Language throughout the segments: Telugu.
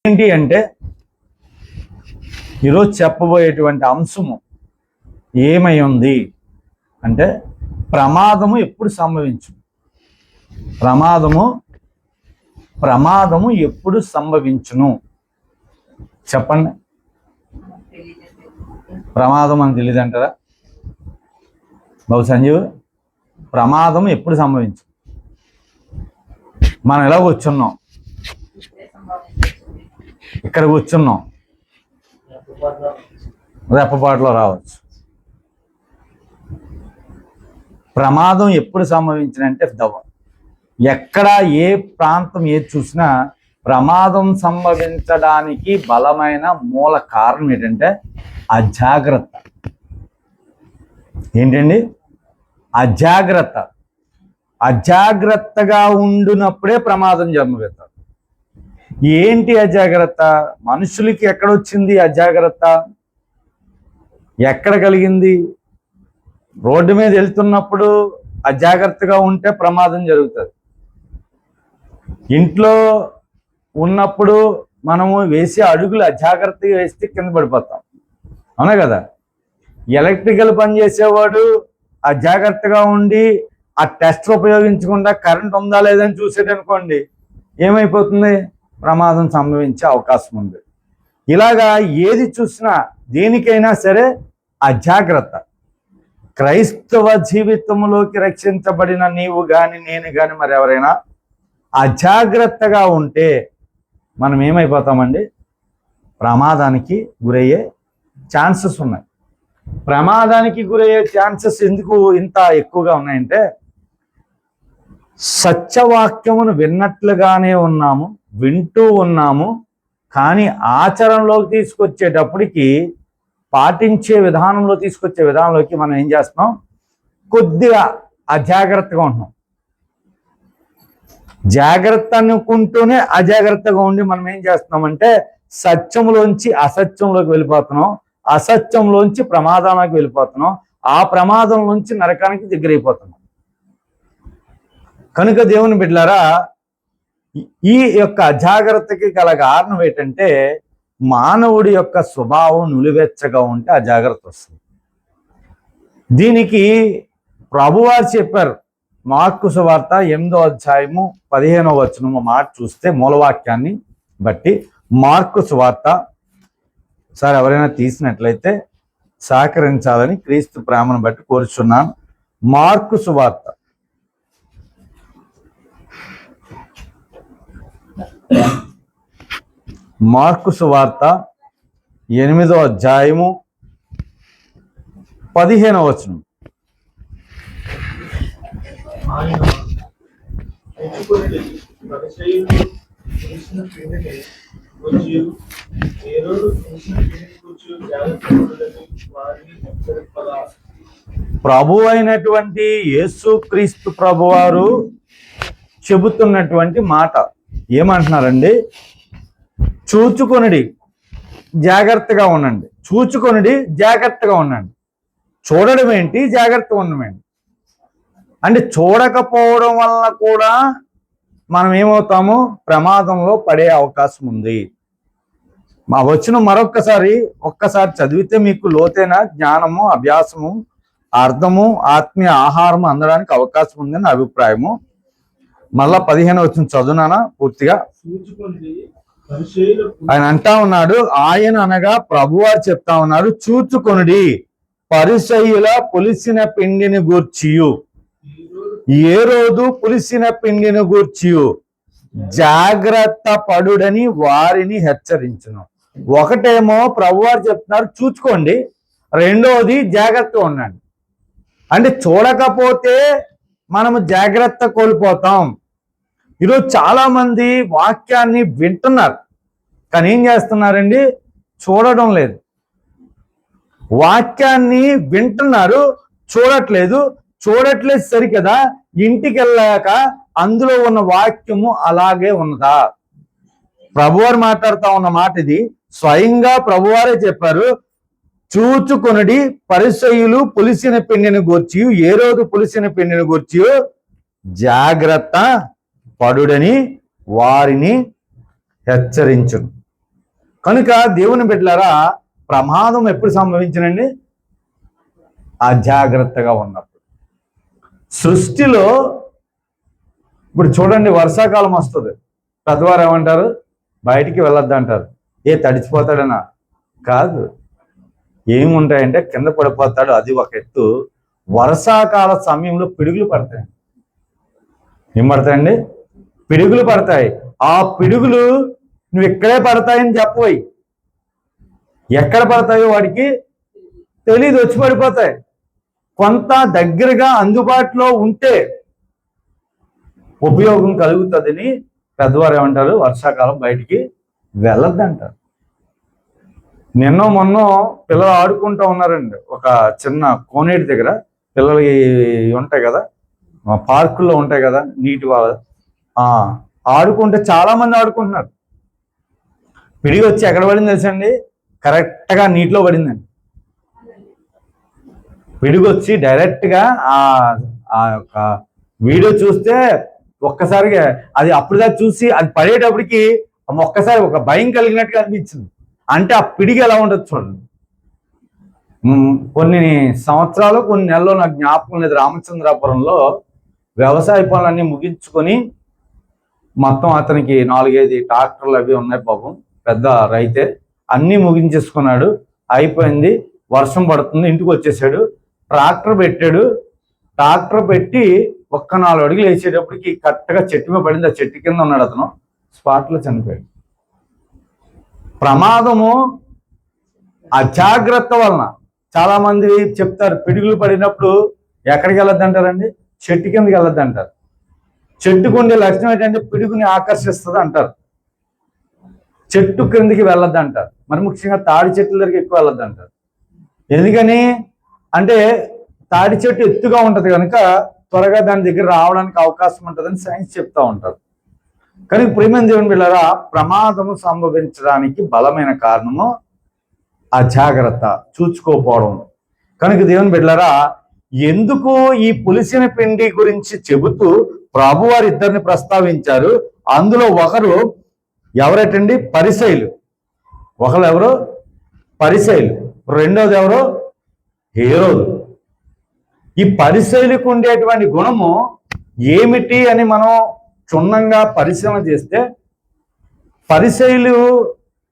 ఏంటి అంటే ఈరోజు చెప్పబోయేటువంటి అంశము ఏమై ఉంది అంటే ప్రమాదము ఎప్పుడు సంభవించును. ప్రమాదము ఎప్పుడు సంభవించును చెప్పండి. ప్రమాదం అని తెలియదు అంటారా బాబు సంజీవ్? ప్రమాదం ఎప్పుడు సంభవించు? మనం ఎలా కూర్చున్నాం, ఇక్కడ కూర్చున్నాం, రెప్పపాటులో రావచ్చు. ప్రమాదం ఎప్పుడు సంభవించినంటే ఎక్కడ ఏ ప్రాంతం ఏది చూసినా ప్రమాదం సంభవించడానికి బలమైన మూల కారణం ఏంటంటే అజాగ్రత్త. ఏంటండి? అజాగ్రత్తగా ఉండునప్పుడే ప్రమాదం జన్మపెడతారు. ఏంటి అజాగ్రత్త? మనుషులకి ఎక్కడొచ్చింది అజాగ్రత్త? ఎక్కడ కలిగింది? రోడ్డు మీద వెళ్తున్నప్పుడు అజాగ్రత్తగా ఉంటే ప్రమాదం జరుగుతుంది. ఇంట్లో ఉన్నప్పుడు మనము వేసే అడుగులు అజాగ్రత్తగా వేస్తే కింద పడిపోతాం, అవునా కదా? ఎలక్ట్రికల్ పని చేసేవాడు అజాగ్రత్తగా ఉండి ఆ టెస్ట్ ఉపయోగించకుండా కరెంట్ ఉందా లేదని చూసేటనుకోండి, ఏమైపోతుంది? ప్రమాదం సంభవించే అవకాశం ఉంది. ఇలాగా ఏది చూసినా దేనికైనా సరే అజాగ్రత్త. క్రైస్తవ జీవితంలోకి రక్షించబడిన నీవు కానీ నేను కానీ మరి ఎవరైనా అజాగ్రత్తగా ఉంటే మనం ఏమైపోతామండి? ప్రమాదానికి గురయ్యే ఛాన్సెస్ ఉన్నాయి. ప్రమాదానికి గురయ్యే ఛాన్సెస్ ఎందుకు ఇంత ఎక్కువగా ఉన్నాయంటే సత్యవాక్యమును విన్నట్లుగానే ఉన్నాము, వింటూ ఉన్నాము, కానీ ఆచరణలోకి తీసుకొచ్చేటప్పటికి పాటించే విధానంలో తీసుకొచ్చే విధానంలోకి మనం ఏం చేస్తున్నాం? కొద్దిగా అజాగ్రత్తగా ఉంటున్నాం. జాగ్రత్త అనుకుంటూనే అజాగ్రత్తగా ఉండి మనం ఏం చేస్తున్నామంటే సత్యంలోంచి అసత్యంలోకి వెళ్ళిపోతున్నాం, అసత్యంలోంచి ప్రమాదంలోకి వెళ్ళిపోతున్నాం, ఆ ప్రమాదం నుంచి నరకానికి దగ్గరైపోతున్నాం. కనుక దేవుని బిడ్డలారా, ఈ యొక్క అజాగ్రత్తకి గల కారణం ఏంటంటే మానవుడి యొక్క స్వభావం నులివెచ్చగా ఉంటే అజాగ్రత్త వస్తుంది. దీనికి ప్రభువారు చెప్పారు. మార్కు సువార్త 8వ అధ్యాయము 15వ వచనము మాట చూస్తే మూలవాక్యాన్ని బట్టి మార్కు సువార్త సార్ ఎవరైనా తీసినట్లయితే సహకరించాలని క్రీస్తు ప్రేమను బట్టి కోరుచున్నాను. మార్కు సువార్త 8వ అధ్యాయము 15వ వచనం. ప్రభు అయినటువంటి యేసుక్రీస్తు ప్రభువారు చెబుతున్నటువంటి మాట ఏమంటున్నారండి? చూచుకొనుడి, జాగ్రత్తగా ఉండండి. చూచుకొనుడి, జాగ్రత్తగా ఉండండి. చూడడం ఏంటి? జాగ్రత్తగా ఉండడం ఏంటి? అంటే చూడకపోవడం వల్ల కూడా మనం ఏమవుతాము? ప్రమాదంలో పడే అవకాశం ఉంది. మా వచ్చిన ఒక్కసారి చదివితే మీకు లోతైన జ్ఞానము, అభ్యాసము, అర్థము, ఆత్మీయ ఆహారము అందడానికి అవకాశం ఉందని అభిప్రాయము. మళ్ళా 15వ వచనం చదువునానా పూర్తిగా. ఆయన అంటా ఉన్నాడు, ఆయన అనగా ప్రభువారు చెప్తా ఉన్నాడు, చూచుకొనుడి పరిసయ్యుల పులిసిన పిండిని గూర్చియు, ఏ రోజు పులిసిన పిండిని గూర్చియు జాగ్రత్త పడుడని వారిని హెచ్చరించును. ఒకటేమో ప్రభువారు చెప్తున్నారు చూచుకోండి, రెండోది జాగ్రత్తగా ఉండండి. అంటే చూడకపోతే మనము జాగ్రత్త కోల్పోతాం. ఈరోజు చాలా మంది వాక్యాన్ని వింటున్నారు, కానీ ఏం చేస్తున్నారండి? చూడడం లేదు. వాక్యాన్ని వింటున్నారు, చూడట్లేదు సరికదా. ఇంటికి వెళ్ళాక అందులో ఉన్న వాక్యము అలాగే ఉన్నదా? ప్రభువారు మాట్లాడుతూ ఉన్న మాట ఇది. స్వయంగా ప్రభువారే చెప్పారు, చూచుకొనుడి పరిసయ్యులు పులిసిన పిండిని గూర్చి, ఏ రోజు పులిసిన పిండిని గూర్చి జాగ్రత్త పడుడని వారిని హెచ్చరించును. కనుక దేవుని బిడ్డలారా, ప్రమాదం ఎప్పుడు సంభవించినండి? అజాగ్రత్తగా ఉన్నప్పుడు. సృష్టిలో ఇప్పుడు చూడండి, వర్షాకాలం వస్తుంది, పెద్దవారు ఏమంటారు? బయటికి వెళ్ళొద్దు అంటారు. తడిచిపోతాడనా? కాదు, ఏముంటాయంటే కింద పడిపోతాడు, అది ఒక ఎత్తు. వర్షాకాల సమయంలో పిడుగులు పడతాయి. ఏం పడతాయండి? పిడుగులు పడతాయి. ఆ పిడుగులు నువ్వు ఇక్కడే పడతాయని చెప్పబోయి ఎక్కడ పడతాయో వాడికి తెలీదు, వచ్చి పడిపోతాయి. కొంత దగ్గరగా అందుబాటులో ఉంటే ఉపయోగం కలుగుతుందని పెద్దవారు ఏమంటారు? వర్షాకాలం బయటికి వెళ్ళొద్దంటారు. నిన్న మొన్న పిల్లలు ఆడుకుంటూ ఉన్నారండి, ఒక చిన్న కోనేటి దగ్గర. పిల్లలకి ఉంటాయి కదా, పార్కుల్లో ఉంటాయి కదా నీటి ఆడుకుంటే చాలా మంది ఆడుకుంటున్నారు. పిడిగి వచ్చి ఎక్కడ పడింది తెలుసండి? కరెక్ట్గా నీటిలో పడిందండి. పిడిగి వచ్చి డైరెక్ట్గా ఆ యొక్క వీడియో చూస్తే ఒక్కసారిగా అది అప్పుడుదా చూసి అది పడేటప్పటికి ఒక్కసారి ఒక భయం కలిగినట్టుగా అనిపించింది. అంటే ఆ పిడిగి ఎలా ఉండదు చూడండి. కొన్ని సంవత్సరాలు, కొన్ని నెలల్లో నాకు జ్ఞాపకం లేదు, రామచంద్రాపురంలో వ్యవసాయ పనులన్నీ ముగించుకొని, మొత్తం అతనికి 4-5 ట్రాక్టర్లు అవి ఉన్నాయి, పాపం పెద్ద రైతే, అన్నీ ముగించేసుకున్నాడు, అయిపోయింది. వర్షం పడుతుంది, ఇంటికి వచ్చేసాడు. ట్రాక్టర్ పెట్టాడు. ట్రాక్టర్ పెట్టి ఒక్క 4 అడుగులు వేసేటప్పటికి కరెక్ట్గా చెట్టు మీద పడింది. ఆ చెట్టు కింద ఉన్నాడు అతను, స్పాట్లో చనిపోయాడు. ప్రమాదము అజాగ్రత్త వలన. చాలా మంది చెప్తారు, పిడుగులు పడినప్పుడు ఎక్కడికి వెళ్ళొద్దు అంటారండి? చెట్టు కిందకి వెళ్ళొద్దు అంటారు. చెట్టుకు ఉండే లక్షణం ఏంటంటే పిడుగుని ఆకర్షిస్తుంది అంటారు. చెట్టు క్రిందికి వెళ్ళొద్దు అంటారు. మరి ముఖ్యంగా తాడి చెట్ల దగ్గరికి ఎక్కువ వెళ్ళొద్దు అంటారు. ఎందుకని అంటే తాడి చెట్టు ఎత్తుగా ఉంటుంది కనుక త్వరగా దాని దగ్గర రావడానికి అవకాశం ఉంటుందని సైన్స్ చెప్తా ఉంటారు. కానీ ప్రియమైన దేవుని బిడ్డలారా, ప్రమాదము సంభవించడానికి బలమైన కారణము అజాగ్రత్త, చూచుకోకపోవడం. కనుక దేవుని బిడ్డలారా, ఎందుకు ఈ పులిసిన పిండి గురించి చెబుతూ ప్రభువారు ఇద్దరిని ప్రస్తావించారు. అందులో ఒకరు ఎవరటండి? పరిసయ్యులు. ఒకరు ఎవరు? పరిసయ్యులు. రెండోది ఎవరు? హేరోదు. ఈ పరిసయ్యులకు ఉండేటువంటి గుణము ఏమిటి అని మనం క్షుణ్ణంగా పరిశీలన చేస్తే, పరిసయ్యులు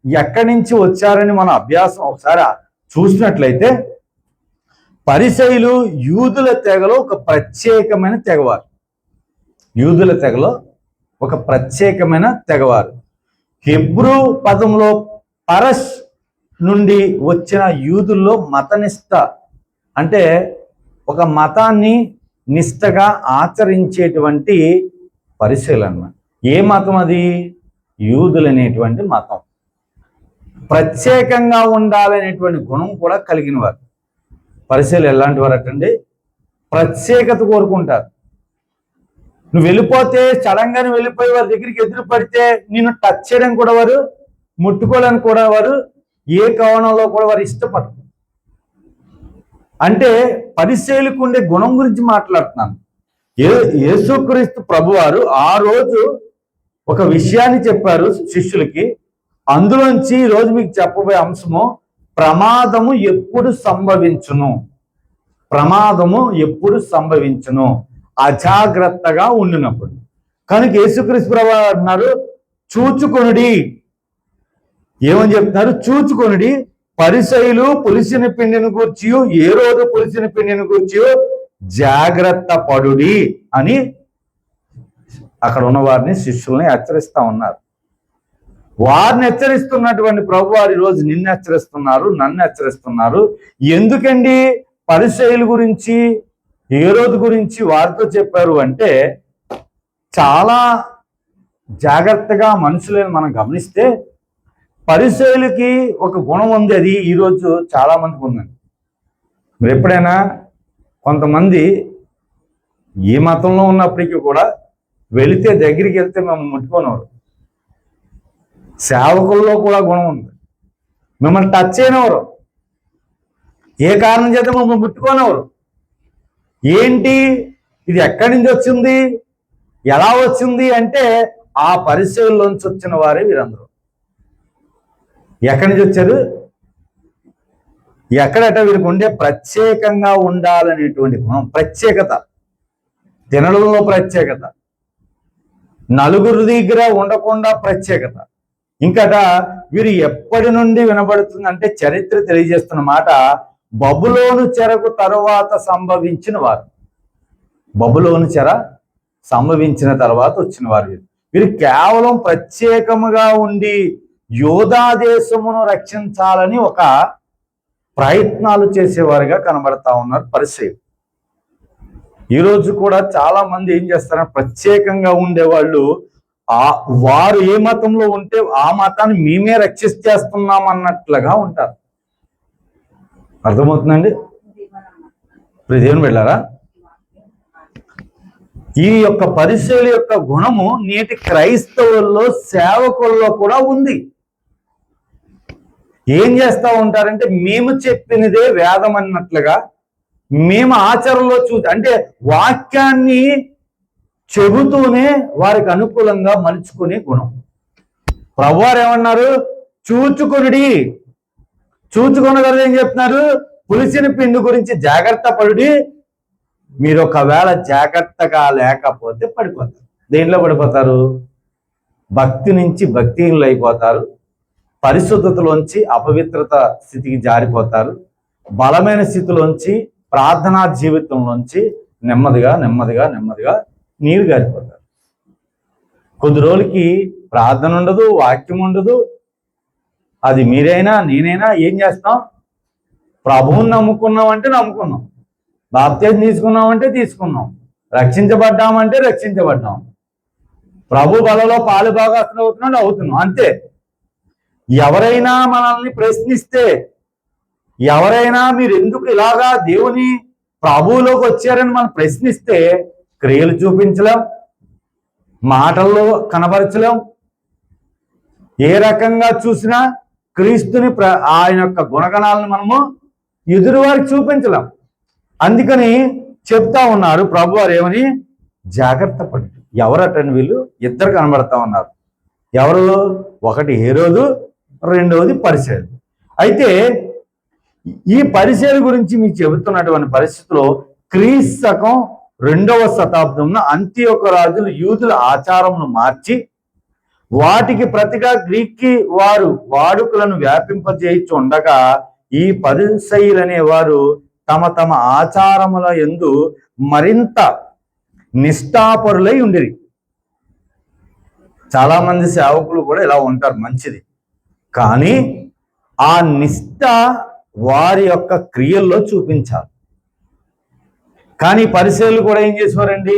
ఎక్కడి నుంచి వచ్చారని మన అభ్యాసం ఒకసారి చూసినట్లయితే, పరిసయ్యులు యూదుల తెగలో ఒక ప్రత్యేకమైన తెగవారు. యూదుల తెగలో ఒక ప్రత్యేకమైన తెగవారు. హెబ్రూ పదంలో పరస్ నుండి వచ్చిన యూదుల్లో మతనిష్ట అంటే ఒక మతాన్ని నిష్టగా ఆచరించేటువంటి పరిశీలన అన్నమాట. ఏ మతం అది? యూదులనేటువంటి మతం. ప్రత్యేకంగా ఉండాలనేటువంటి గుణం కూడా కలిగిన వారు. పరిశీలన ఎలాంటి వారు అటండి? ప్రత్యేకత కోరుకుంటారు. నువ్వు వెళ్ళిపోతే, సడన్గానే వెళ్ళిపోయి వారి దగ్గరికి ఎదురు పడితే నిన్ను టచ్ చేయడం కూడా వారు, ముట్టుకోవడానికి కూడా వారు ఏ కోణంలో కూడా వారు ఇష్టపడరు. అంటే పరిశీలకు ఉండే గుణం గురించి మాట్లాడుతున్నాను. యేసుక్రీస్తు ప్రభువారు ఆ రోజు ఒక విషయాన్ని చెప్పారు శిష్యులకి. అందులోంచి ఈరోజు మీకు చెప్పబోయే అంశము, ప్రమాదము ఎప్పుడు సంభవించును. ప్రమాదము ఎప్పుడు సంభవించును? అజాగ్రత్తగా ఉండినప్పుడు. కనుక యేసుక్రీస్తు ప్రభువారు అన్నారు, చూచుకొనుడి. ఏమని చెప్తున్నారు? చూచుకొనుడి. పరిసయ్యులు పులిసిన పిండిని గూర్చి, ఏ రోజు పులిసిన పిండిని గూర్చి జాగ్రత్త పడుడి అని అక్కడ ఉన్న వారిని, శిష్యుల్ని హెచ్చరిస్తా ఉన్నారు. వారిని హెచ్చరిస్తున్నటువంటి ప్రభు వారి రోజు నిన్ను హెచ్చరిస్తున్నారు, నన్ను హెచ్చరిస్తున్నారు. ఎందుకండి పరిసయ్యుల గురించి, ఏ రోజు గురించి వారితో చెప్పారు అంటే, చాలా జాగ్రత్తగా మనుషులను మనం గమనిస్తే పరిసయ్యులకి ఒక గుణం ఉంది. అది ఈరోజు చాలా మందికి ఉందండి. మీరు ఎప్పుడైనా కొంతమంది ఏ మతంలో ఉన్నప్పటికీ కూడా వెళితే, దగ్గరికి వెళ్తే మేము ముట్టుకోనివారు. సేవకుల్లో కూడా గుణం ఉంది, మిమ్మల్ని టచ్ చేయనివారు. ఏ కారణం చేత మమ్మల్ని ముట్టుకోనివారు. ఏంటి ఇది? ఎక్కడి నుంచి వచ్చింది? ఎలా వచ్చింది అంటే ఆ పరిసయ్యుల్లోంచి వచ్చిన వారే వీరందరూ. ఎక్కడి నుంచి వచ్చారు? ఎక్కడట వీరికి ఉండే ప్రత్యేకంగా ఉండాలనేటువంటి గుణం, ప్రత్యేకత, తినడంలో ప్రత్యేకత, నలుగురు దగ్గర ఉండకుండా ప్రత్యేకత. ఇంకట వీరు ఎప్పటి నుండి వినబడుతుందంటే చరిత్ర తెలియజేస్తున్న మాట, బబులోను చెరకు తరువాత సంభవించిన వారు. బబులోను చెర సంభవించిన తర్వాత వచ్చిన వారు. వీరు కేవలం ప్రత్యేకముగా ఉండి యోధా దేశమును రక్షించాలని ఒక ప్రయత్నాలు చేసేవారుగా కనబడతా ఉన్నారు పరిసయ్యులు. ఈరోజు కూడా చాలా మంది ఏం చేస్తారంటే ప్రత్యేకంగా ఉండేవాళ్ళు వారు ఏ మతంలో ఉంటే ఆ మతాన్ని మేమే రక్షిస్తేస్తున్నాం అన్నట్లుగా ఉంటారు. అర్థమవుతుందండి? ఇప్పుడు దేవుని వెళ్ళారా? ఈ యొక్క పరిశీలి యొక్క గుణము నేటి క్రైస్తవుల్లో సేవకుల్లో కూడా ఉంది. ఏం చేస్తూ ఉంటారంటే మేము చెప్పినదే వేదం అన్నట్లుగా, మేము ఆచరణలో అంటే వాక్యాన్ని చెబుతూనే వారికి అనుకూలంగా మలుచుకునే గుణం. ప్రభువారు ఏమన్నారు? చూచుకొనుడి. చూచుకొనగలరు ఏం చెప్తున్నారు? పులిసిన పిండి గురించి జాగ్రత్త పడుడి. మీరు ఒకవేళ జాగ్రత్తగా లేకపోతే పడిపోతారు. దేనిలో పడిపోతారు? భక్తి నుంచి భక్తిహీనులు అయిపోతారు, పరిశుద్ధతలోంచి అపవిత్రత స్థితికి జారిపోతారు, బలమైన స్థితిలోంచి ప్రార్థనా జీవితంలోంచి నెమ్మదిగా నెమ్మదిగా నెమ్మదిగా నీరు గారిపోతారు. కొద్ది రోజులకి ప్రార్థన ఉండదు, వాక్యం ఉండదు. అది మీరైనా నేనైనా ఏం చేస్తాం? ప్రభువుని నమ్ముకున్నామంటే నమ్ముకున్నాం, బాప్తిజం తీసుకున్నామంటే తీసుకున్నాం, రక్షించబడ్డామంటే రక్షించబడ్డాం, ప్రభు బలలో పాలు భాగస్తులు అవుతున్నాడు అవుతున్నాం, అంతే. ఎవరైనా మనల్ని ప్రశ్నిస్తే, ఎవరైనా మీరు ఎందుకు ఇలాగా దేవుని ప్రభువులోకి వచ్చారని మనం ప్రశ్నిస్తే క్రియలు చూపించలేం, మాటల్లో కనబరచలేం. ఏ రకంగా చూసినా క్రీస్తుని ఆయన యొక్క గుణగణాలను మనము ఎదురువారికి చూపించలేం. అందుకని చెప్తా ఉన్నారు ప్రభు వారు ఏమని? జాగ్రత్త పడి. ఎవరటని వీళ్ళు ఇద్దరు కనబడతా ఉన్నారు. ఎవరు? ఒకటి హేరోదు, రెండవది పరిసయ్యులు. అయితే ఈ పరిసయ్యుల గురించి మీకు చెబుతున్నటువంటి పరిస్థితిలో క్రీస్తు శకం 2వ శతాబ్దంలో అంతియొక్క రాజులు యూదుల ఆచారమును మార్చి వాటికి ప్రతిగా గ్రీక్కి వారు వాడుకలను వ్యాపింపజేయచ్చు ఉండగా ఈ పరిసయ్యులనే వారు తమ తమ ఆచారముల యందు మరింత నిష్ఠాపరులై ఉండిరి. చాలా మంది సేవకులు కూడా ఇలా ఉంటారు, మంచిది. కానీ ఆ నిష్ఠ వారి యొక్క క్రియల్లో చూపించాలి. కానీ పరిసయ్యులు కూడా ఏం చేసేవారండి?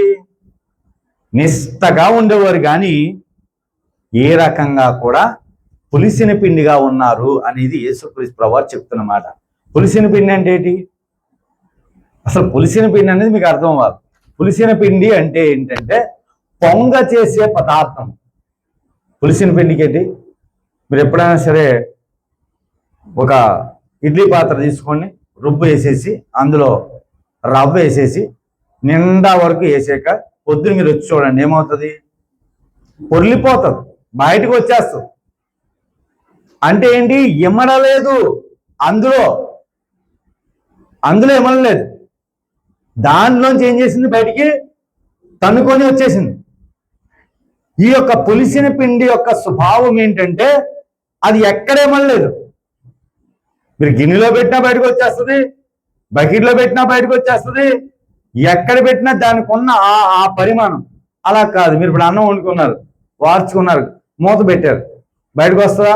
నిష్ఠగా ఉండేవారు, కానీ ఏ రకంగా కూడా పులిసిన పిండిగా ఉన్నారు అనేది యేసుక్రీస్తు ప్రభువారు చెప్తున్నమాట. పులిసిన పిండి అంటే ఏంటి? అసలు పులిసిన పిండి అనేది మీకు అర్థం అవ్వాలి. పులిసిన పిండి అంటే ఏంటంటే పొంగ చేసే పదార్థం. పులిసిన పిండికి ఏంటి? మీరు ఎప్పుడైనా సరే ఒక ఇడ్లీ పాత్ర తీసుకోండి, రుబ్బు వేసేసి అందులో రవ్వ వేసేసి నిండా వరకు వేసాక పొద్దున్న మీరు వచ్చి చూడండి, ఏమవుతుంది? పొర్లిపోతుంది, బయటకు వచ్చేస్తుంది. అంటే ఏంటి? ఇమ్మడలేదు, అందులో ఇమ్మడలేదు. దాంట్లోంచి ఏం చేసింది? బయటికి తన్నుకొని వచ్చేసింది. ఈ యొక్క పులిసిన పిండి యొక్క స్వభావం ఏంటంటే అది ఎక్కడ ఇమ్మడలేదు. మీరు గిన్నెలో పెట్టినా బయటకు వచ్చేస్తుంది, బకెట్లో పెట్టినా బయటకు వచ్చేస్తుంది, ఎక్కడ పెట్టినా దానికి ఉన్న ఆ పరిమాణం. అలా కాదు. మీరు ఇప్పుడు అన్నం వండుకున్నారు, వార్చుకున్నారు, మూత పెట్టారు, బయటకు వస్తుందా?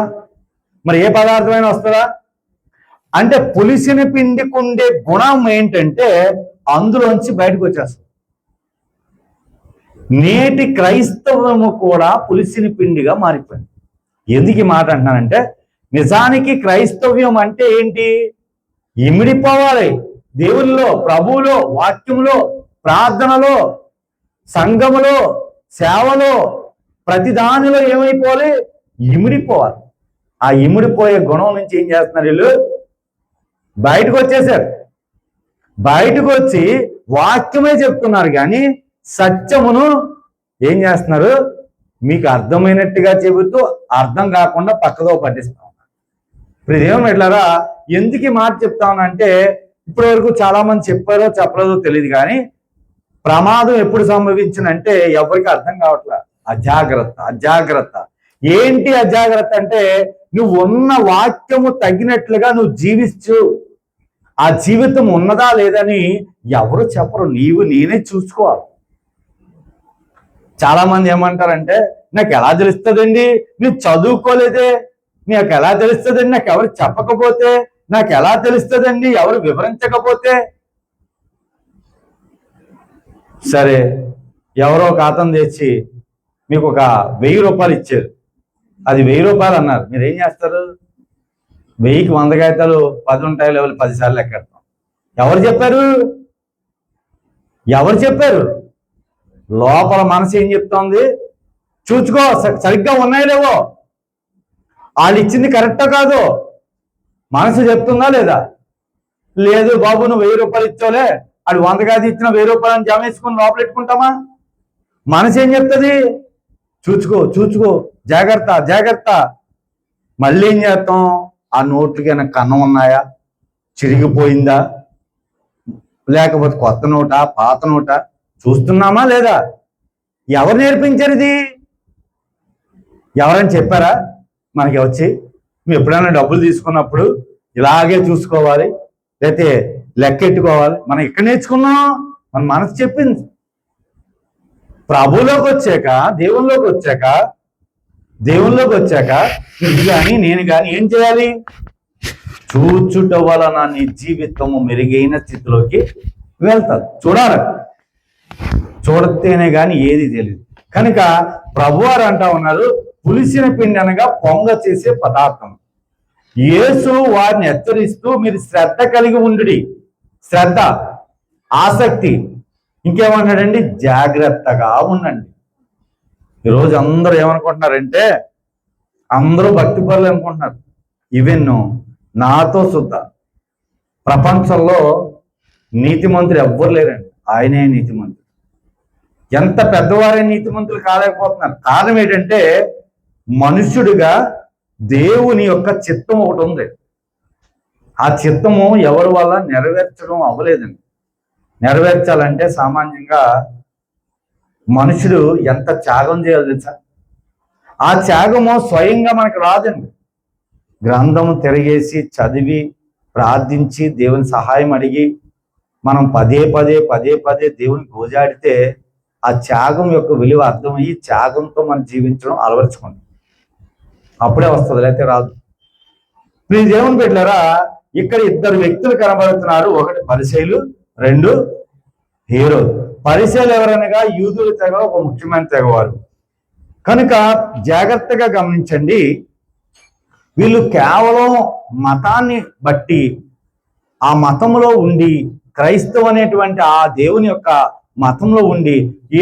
మరి ఏ పదార్థమైనా వస్తుందా? అంటే పులిసిన పిండికి ఉండే గుణం ఏంటంటే అందులోంచి బయటకు వచ్చేస్తుంది. నేటి క్రైస్తవము కూడా పులిసిన పిండిగా మారిపోయింది. ఎందుకు ఈ మాట అంటున్నానంటే, నిజానికి క్రైస్తవ్యం అంటే ఏంటి? ఇమిడిపోవాలి. దేవునిలో, ప్రభువులో, వాక్యంలో, ప్రార్థనలో, సంఘములో, సేవలో, ప్రతి దానిలో ఏమైపోవాలి? ఇమిడిపోవాలి. ఆ ఇమిడిపోయే గుణం నుంచి ఏం చేస్తున్నారు వీళ్ళు? బయటకు వచ్చేసారు. బయటకు వచ్చి వాక్యమే చెప్తున్నారు, కానీ సత్యమును ఏం చేస్తున్నారు? మీకు అర్థమైనట్టుగా చెబుతూ అర్థం కాకుండా పక్కదో పట్టిస్తా ఉన్నారు. ఇప్పుడు ఇదేమో ఎట్లారా ఎందుకు ఈ మాట చెప్తానంటే ఇప్పటి వరకు చాలా మంది చెప్పారో చెప్పలేదో తెలియదు, కానీ ప్రమాదం ఎప్పుడు సంభవించినంటే ఎవరికి అర్థం కావట్లే. అజాగ్రత్త. ఏంటి అజాగ్రత్త అంటే నువ్వు ఉన్న వాక్యము తగినట్లుగా నువ్వు జీవించు. ఆ జీవితం ఉన్నదా లేదని ఎవరు చెప్పరు, నేనే చూసుకోవాలి. చాలా మంది ఏమంటారంటే నాకు ఎలా తెలుస్తుందండి, నేను చదువుకోలేదే, నాకు ఎలా తెలుస్తుందండి, నాకు ఎవరు చెప్పకపోతే, నాకు ఎలా తెలుస్తుందండి ఎవరు వివరించకపోతే. సరే, ఎవరో ఒక అతను తెచ్చి మీకు ఒక 1000 రూపాయలు ఇచ్చారు, అది 1000 రూపాయలు అన్నారు. మీరు ఏం చేస్తారు? 1000కి 100 కాగితాలు 10 ఉంటాయి, లెవెల్ 10 సార్లు ఎక్కెడతాం. ఎవరు చెప్పారు? లోపల మనసు ఏం చెప్తోంది? చూచుకో, సరిగ్గా ఉన్నాయో లేవో, వాళ్ళు ఇచ్చింది కరెక్టో కాదు మనసు చెప్తుందా లేదా? లేదు బాబు, నువ్వు 1000 రూపాయలు ఇచ్చావులే, అది 100 కాదు ఇచ్చిన 1000 రూపాయలని జమ వేసుకుని లోపల పెట్టుకుంటామా? మనసు ఏం చెప్తుంది? చూచుకో, జాగ్రత్త. మళ్ళీ ఏం చేస్తాం? ఆ నోట్లకి ఏమైనా కన్నం ఉన్నాయా, చిరిగిపోయిందా, లేకపోతే కొత్త నోటా, పాత నోటా చూస్తున్నామా లేదా? ఎవరు నేర్పించారు ఇది? ఎవరైనా చెప్పారా మనకి వచ్చి? మేము ఎప్పుడైనా డబ్బులు తీసుకున్నప్పుడు ఇలాగే చూసుకోవాలి, లేకపోతే లెక్కెట్టుకోవాలి, మనం ఎక్కడ నేర్చుకున్నాం? మన మనసు చెప్పింది. ప్రభులోకి వచ్చాక, దేవుల్లోకి వచ్చాక ఇది కానీ నేను కానీ ఏం చేయాలి? చూచుట వలన నీ జీవితము మెరుగైన స్థితిలోకి వెళ్తారు. చూడతేనే కానీ ఏది తెలియదు. కనుక ప్రభువారు అంటా ఉన్నారు, పులిసిన పిండి అనగా పొంగ చేసే పదార్థం. యేసు వారిని హెచ్చరిస్తూ మీరు శ్రద్ధ కలిగి ఉండుడి. శ్రద్ధ, ఆసక్తి. ఇంకేమన్నాడండి? జాగ్రత్తగా ఉండండి. ఈరోజు అందరూ ఏమనుకుంటున్నారంటే, అందరూ భక్తి పరులు అనుకుంటున్నారు. ఈవెన్ నాతో సుద్ద ప్రపంచంలో నీతిమంతులు ఎవ్వరు లేరండి, ఆయనే నీతిమంతులు. ఎంత పెద్దవారే నీతిమంతులు కాలేకపోతున్నారు. కారణం ఏంటంటే మనుష్యుడిగా దేవుని యొక్క చిత్తం ఒకటి ఉంది. ఆ చిత్తము ఎవరి వల్ల నెరవేర్చడం అవ్వలేదండి. నెరవేర్చాలంటే సామాన్యంగా మనుషుడు ఎంత త్యాగం చేయాలి తెలుసా? ఆ త్యాగము స్వయంగా మనకు రాదండి. గ్రంథము తిరిగేసి చదివి ప్రార్థించి దేవుని సహాయం అడిగి మనం పదే పదే దేవుని గోజాడితే ఆ త్యాగం యొక్క విలువ అర్థమయ్యి త్యాగంతో మనం జీవించడం అలవర్చుకోండి. అప్పుడే వస్తుంది, లేకపోతే రాదు. మీ దేవుని బిడ్డలారా, ఇక్కడ 2 వ్యక్తులు కనబడుతున్నారు. ఒకటి పరిసయ్యులు, 2 హేరోదు. పరిసయ్యులు ఎవరనగా యూదుల తెగ, ఒక ముఖ్యమైన తెగవారు. కనుక జాగ్రత్తగా గమనించండి. వీళ్ళు కేవలం మతాన్ని బట్టి, ఆ మతంలో ఉండి, క్రైస్తవ అనేటువంటి ఆ దేవుని యొక్క మతంలో ఉండి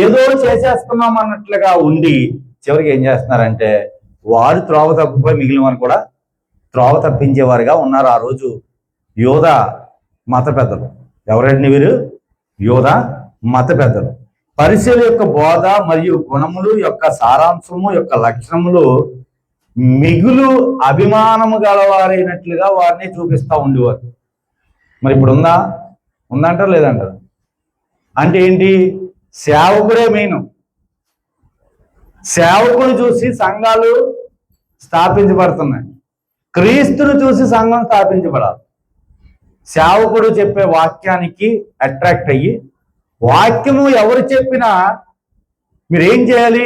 ఏదో చేసేస్తున్నాం అన్నట్లుగా ఉండి చివరికి ఏం చేస్తున్నారంటే వారు త్రోవ తప్పిపోయి మిగిలిన వారు కూడా త్రోవ తప్పించేవారుగా ఉన్నారు. ఆ రోజు యోధ మత పెద్దలు. ఎవరండి వీరు? యోధ మత పెద్దలు. పరిసయ్యుల యొక్క బోధ మరియు గుణములు యొక్క సారాంశము యొక్క లక్షణములు మిగులు అభిమానము గలవారైనట్లుగా వారిని చూపిస్తూ ఉండేవారు. మరి ఇప్పుడు ఉందంటారు లేదంటారు? అంటే ఏంటి? సేవకుడే మెయిన్. సేవకుని చూసి సంఘాలు స్థాపించబడుతున్నాయి. క్రీస్తును చూసి సంఘం స్థాపించబడాలి. సేవకుడు చెప్పే వాక్యానికి అట్రాక్ట్ అయ్యి, వాక్యము ఎవరు చెప్పినా మీరేం చేయాలి?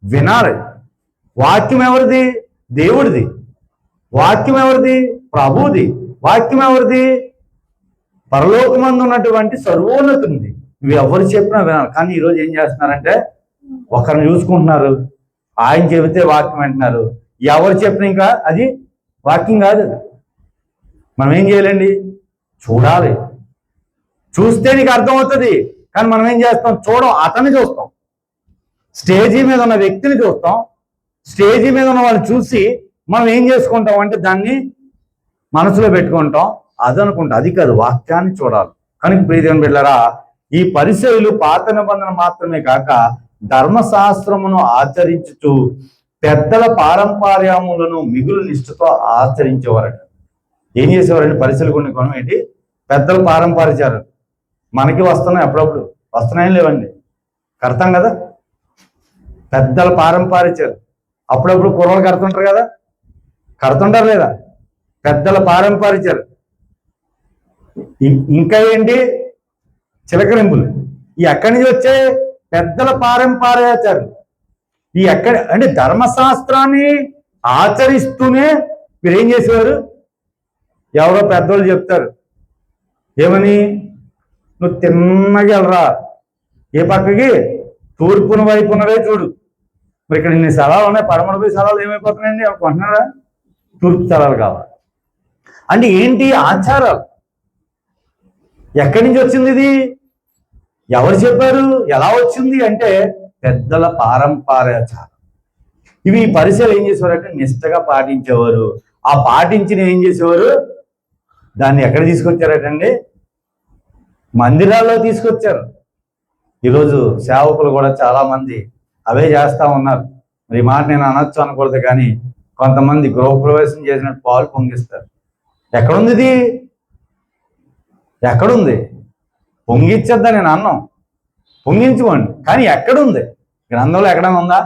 వినాలి. వాక్యం ఎవరిది? దేవుడిది. వాక్యం ఎవరిది? ప్రభువుది. వాక్యం ఎవరిది? పరలోకమందు ఉన్నటువంటి సర్వోన్నతునిది. ఇవి ఎవరు చెప్పినా వినాలి. కానీ ఈరోజు ఏం చేస్తున్నారంటే ఒకరిని చూసుకుంటున్నారు, ఆయన చెబితే వాక్యం అంటున్నారు. ఎవరు చెప్పినా ఇంకా అది వాక్యం కాదు. మనం ఏం చేయాలండి? చూడాలి. చూస్తే నీకు అర్థమవుతుంది. కానీ మనం ఏం చేస్తాం? అతన్ని చూస్తాం. స్టేజీ మీద ఉన్న వ్యక్తిని చూస్తాం. స్టేజీ మీద ఉన్న వాళ్ళని చూసి మనం ఏం చేసుకుంటాం అంటే దాన్ని మనసులో పెట్టుకుంటాం. అదనుకుంటాం. అది కాదు, వాక్యాన్ని చూడాలి. కనుక ప్రియదేవుని బిడ్డలారా, ఈ పరిసయ్యులు పాత నిబంధన మాత్రమే కాక ధర్మశాస్త్రమును ఆచరించుతూ పెద్దల పారంపర్యములను మిగులు నిష్ఠతో ఆచరించేవారట. ఏం చేసేవారండి పరిశీలి కొన్ని కొనం ఏంటి, పెద్దలు పారంపరిచారు. మనకి వస్తున్నాయి, అప్పుడప్పుడు వస్తున్నాయని లేవండి, కడతాం కదా. పెద్దలు పారంపరిచారు, అప్పుడప్పుడు కుర్రలు కడుతుంటారు కదా, కడుతుంటారు లేదా, పెద్దలు పారంపరిచారు. ఇంకా ఏంటి చిలకరింపులు, ఈ ఎక్కడి నుంచి వచ్చాయి, పెద్దల పారంపర్యాచారు. ఈ ఎక్కడ అంటే ధర్మశాస్త్రాన్ని ఆచరిస్తూనే మీరు ఏం చేసేవారు, ఎవరో పెద్దోళ్ళు చెప్తారు ఏమని, నువ్వు తిన్నగా వెళ్ళరా, ఏ పక్కకి, తూర్పున వైపు ఉన్నవే చూడు. మరి ఇక్కడ ఇన్ని స్థలాలు ఉన్నాయి, పడమరపై స్థలాలు ఏమైపోతున్నాయండి కొంటున్నారా, తూర్పు స్థలాలు కావాలి. అంటే ఏంటి ఆచారాలు, ఎక్కడి నుంచి వచ్చింది ఇది, ఎవరు చెప్పారు, ఎలా వచ్చింది అంటే పెద్దల పారంపర్యాచారం. ఇవి పరిచయాలు ఏం చేసేవారంటే నిష్టగా పాటించేవారు. ఆ పాటించిన ఏం చేసేవారు, దాన్ని ఎక్కడ తీసుకొచ్చారటండి, మందిరాల్లో తీసుకొచ్చారు. ఈరోజు సేవకులు కూడా చాలా మంది అవే చేస్తా ఉన్నారు. మరి ఈ మాట నేను అనొచ్చు అనకూడదు, కానీ కొంతమంది గృహప్రవేశం చేసినట్టు పాలు పొంగిస్తారు. ఎక్కడుంది ఇది, ఎక్కడుంది, పొంగిచ్చేద్దా నేను అన్నం, పొంగించుకోండి, కానీ ఎక్కడుంది, గ్రంథంలో ఎక్కడైనా ఉందా,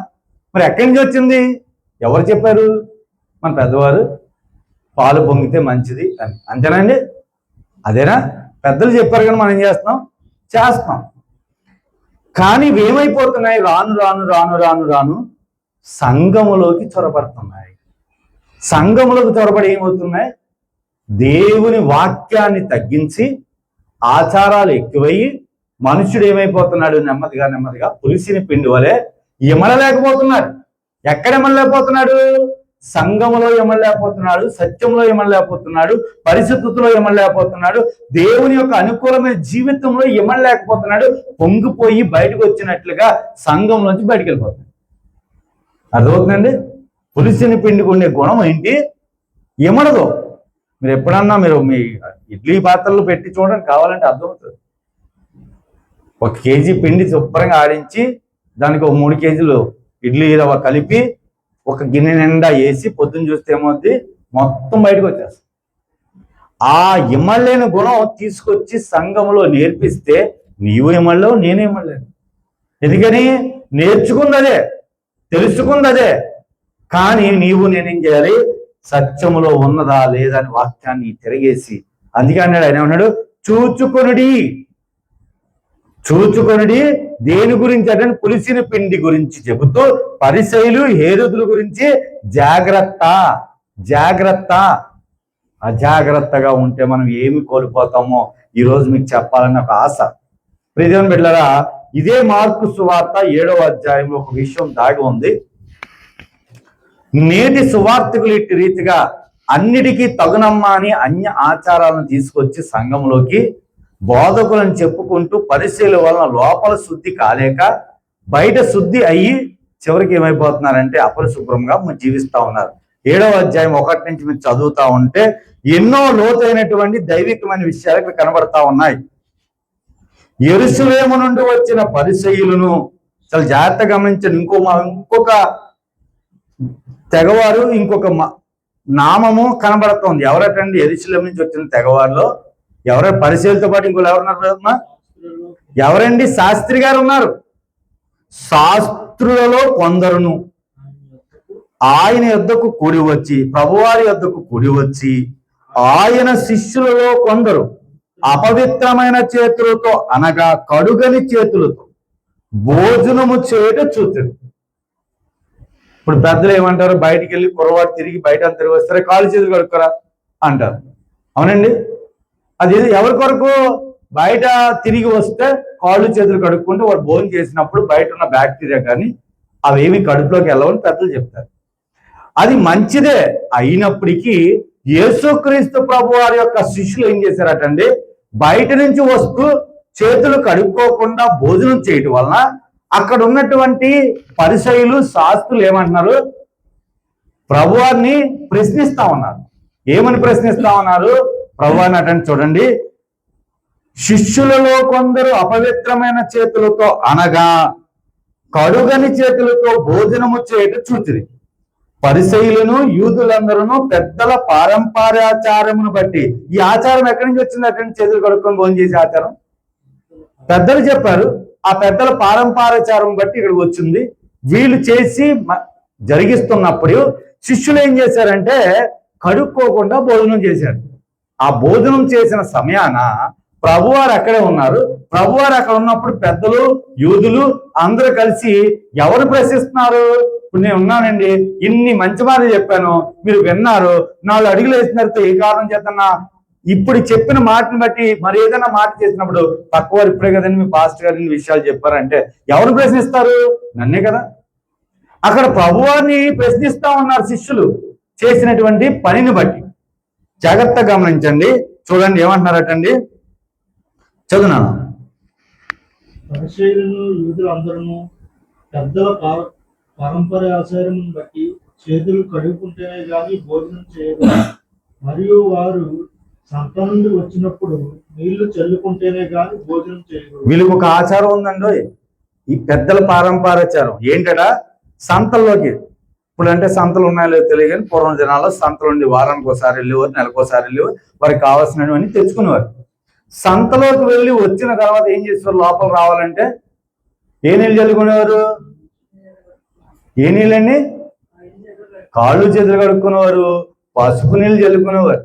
మరి ఎక్కడి నుంచి వచ్చింది, ఎవరు చెప్పారు, మన పెద్దవారు పాలు పొంగితే మంచిది అని, అంతేనండి, అదేనా, పెద్దలు చెప్పారు కానీ మనం ఏం చేస్తున్నాం. కానీ ఇవేమైపోతున్నాయి, రాను రాను రాను రాను రాను సంఘములోకి చొరబడుతున్నాయి. సంఘములోకి చొరబడి ఏమవుతున్నాయి, దేవుని వాక్యాన్ని తగ్గించి ఆచారాలు ఎక్కువయ్యి మనుషుడు ఏమైపోతున్నాడు, నెమ్మదిగా నెమ్మదిగా పులిసిన పిండి వలె ఇమడలేకపోతున్నాడు. ఎక్కడ ఇమడలేకపోతున్నాడు, సంఘములో ఇమడలేకపోతున్నాడు, సత్యంలో ఇమడలేకపోతున్నాడు, పరిశుద్ధతలో ఇమడలేకపోతున్నాడు, దేవుని యొక్క అనుకూలమైన జీవితంలో ఇమడలేకపోతున్నాడు. పొంగిపోయి బయటకు వచ్చినట్లుగా సంఘంలోంచి బయటకు వెళ్ళిపోతున్నాడు. అర్థమవుతుందండి, పులిసిన పిండికి ఉండే గుణం ఏంటి, ఇమడదు. మీరు ఎప్పుడన్నా మీ ఇడ్లీ పాత్రలు పెట్టి చూడండి, కావాలంటే అర్థమవుతుంది. 1 కేజీ పిండి శుభ్రంగా ఆడించి దానికి 3 కేజీలు ఇడ్లీ రవ్వ కలిపి ఒక గిన్నె నిండా వేసి పొద్దున్న చూస్తే ఏమవుద్ది, మొత్తం బయటకు వచ్చేస్తుంది. ఆ ఇమ్మలేని గుణం తీసుకొచ్చి సంఘంలో నేర్పిస్తే నీవు ఇమ్మలేవు, నేను ఇమ్మలేను. ఎందుకని, నేర్చుకుందదే, తెలుసుకుందదే, కానీ నీవు నేనేం చేయాలి, సత్యములో ఉన్నదా లేదా అని వాక్యాన్ని తిరిగేసి, అందుకే అన్నాడు, ఆయన ఏమన్నాడు, చూచుకొనుడి దేని గురించి అంటే పులిసిన పిండి గురించి చెబుతూ పరిసయ్యులు హేరోదుల గురించి జాగ్రత్త. అజాగ్రత్తగా ఉంటే మనం ఏమి కోల్పోతామో ఈరోజు మీకు చెప్పాలని ఒక ఆశ. ప్రియదేవుని బిడ్డలారా, ఇదే మార్కు సువార్త 7వ అధ్యాయంలో ఒక విషయం దాగి ఉంది. నేటి సువార్తికులు ఇట్టి రీతిగా అన్నిటికీ తగునమ్మా అని అన్య ఆచారాలను తీసుకొచ్చి సంఘంలోకి బోధకులను చెప్పుకుంటూ పరిశీలన వలన లోపల శుద్ధి కాలేక బయట శుద్ధి అయ్యి చివరికి ఏమైపోతున్నారంటే అపరిశుభ్రంగా జీవిస్తా ఉన్నారు. 7వ అధ్యాయం 1 నుంచి మీరు చదువుతా ఉంటే ఎన్నో లోతైనటువంటి దైవికమైన విషయాలు ఇక్కడ కనబడతా ఉన్నాయి. యెరూషలేము నుండి వచ్చిన పరిసయ్యులను చాలా జాగ్రత్తగా గమనించండి. ఇంకొక తెగవారు, ఇంకొక నామము కనబడుతోంది. ఎవరటండి, యెరూషలేము నుంచి వచ్చిన తెగవారిలో ఎవరైనా పరిశీలతో పాటు ఇంకోళ్ళు ఎవరున్నారు, ఎవరండి, శాస్త్రి గారు ఉన్నారు. శాస్త్రులలో కొందరును ఆయన యొద్దకు కూడి వచ్చి, ప్రభువారి యొద్దకు కూడి వచ్చి, ఆయన శిష్యులలో కొందరు అపవిత్రమైన చేతులతో అనగా కడుగని చేతులతో భోజనము చేయట చూతురు. ఇప్పుడు పెద్దలు ఏమంటారు, బయటికి వెళ్ళి కురవాడు తిరిగి బయట తిరిగి వస్తారే, కాళ్ళు చేతులు కడుక్కోరా అంటారు. అవునండి, అది ఎవరి కొరకు, బయట తిరిగి వస్తే కాళ్ళు చేతులు కడుక్కుంటూ వాడు భోజనం చేసినప్పుడు బయట ఉన్న బ్యాక్టీరియా కానీ అవేమి కడుపులోకి వెళ్ళవని పెద్దలు చెప్తారు. అది మంచిదే అయినప్పటికీ యేసుక్రీస్తు ప్రభు వారి యొక్క శిష్యులు ఏం చేశారటండి, బయట నుంచి వస్తూ చేతులు కడుక్కోకుండా భోజనం చేయటం వలన అక్కడ ఉన్నటువంటి పరిసయ్యులు శాస్త్రులు ఏమంటున్నారు, ప్రభువారిని ప్రశ్నిస్తా ఉన్నారు. ఏమని ప్రశ్నిస్తా ఉన్నారు, ప్రభువారిని అటండి చూడండి, శిష్యులలో కొందరు అపవిత్రమైన చేతులతో అనగా కడుగని చేతులతో భోజనము చేయట చూచిరి. పరిసయ్యులను యూదులందరూ పెద్దల పారంపర్యాచారమును బట్టి, ఈ ఆచారం ఎక్కడి నుంచి వచ్చింది? అక్కడి నుంచి చేతులు కడుక్కొని భోజనం చేసే ఆచారం పెద్దలు చెప్పారు. ఆ పెద్దల పారంపర్యాచారం బట్టి ఇక్కడికి వచ్చింది. వీళ్ళు చేసి జరిగిస్తున్నప్పుడు శిష్యులు ఏం చేశారంటే కడుక్కోకుండా భోజనం చేశారు. ఆ భోజనం చేసిన సమయాన ప్రభువారు అక్కడే ఉన్నారు. ప్రభువారు అక్కడ ఉన్నప్పుడు పెద్దలు యూదులు అందరూ కలిసి ఎవరు ప్రశ్నిస్తున్నారు? ఇప్పుడు నేను ఉన్నానండి, ఇన్ని మంచి మాటలు చెప్పాను, మీరు విన్నారు, 4 అడుగులు వేసినారితో ఏ కారణం చేతన్నా ఇప్పుడు చెప్పిన మాటను బట్టి మరి ఏదైనా మాట చేసినప్పుడు తక్కువ ఇప్పుడే కదండి మీ పాస్టర్ గారు ఇన్ని విషయాలు చెప్పారంటే ఎవరు ప్రశ్నిస్తారు? నన్నే కదా. అక్కడ ప్రభువారిని ప్రశ్నిస్తా ఉన్నారు శిష్యులు చేసినటువంటి పనిని బట్టి. జాగ్రత్తగా గమనించండి, చూడండి ఏమంటున్నారటండి, చదువునాను. పరిసయ్యులను యూదులందరూ పెద్దల పరంపర ఆచారం బట్టి చేతులు కడుక్కుంటేనే గాని భోజనం చేయరు, మరియు వారు సంత నుండి వచ్చినప్పుడు నీళ్లు చల్లుకుంటేనే గాని భోజనం చేయరు. వీళ్ళకి ఒక ఆచారం ఉందండి, ఈ పెద్దల పారంపరాచారం ఏంటట? సంతల్లోకి, ఇప్పుడు అంటే సంతలు ఉన్నాయో లేదో తెలియదు కానీ పూర్వం జనాల్లో సంతలు ఉండి వారానికి ఒకసారి వెళ్ళేవారు, నెలకోసారి వెళ్ళేవారు, వారికి కావాల్సినవన్నీ తెచ్చుకునేవారు. సంతలోకి వెళ్ళి వచ్చిన తర్వాత ఏం చేసేవారు? లోపల రావాలంటే ఏ నీళ్ళు చల్లుకునేవారు? ఏ నీళ్ళండి? కాళ్ళు చేతులు కడుక్కునేవారు, పసుపు నీళ్ళు చల్లుకునేవారు.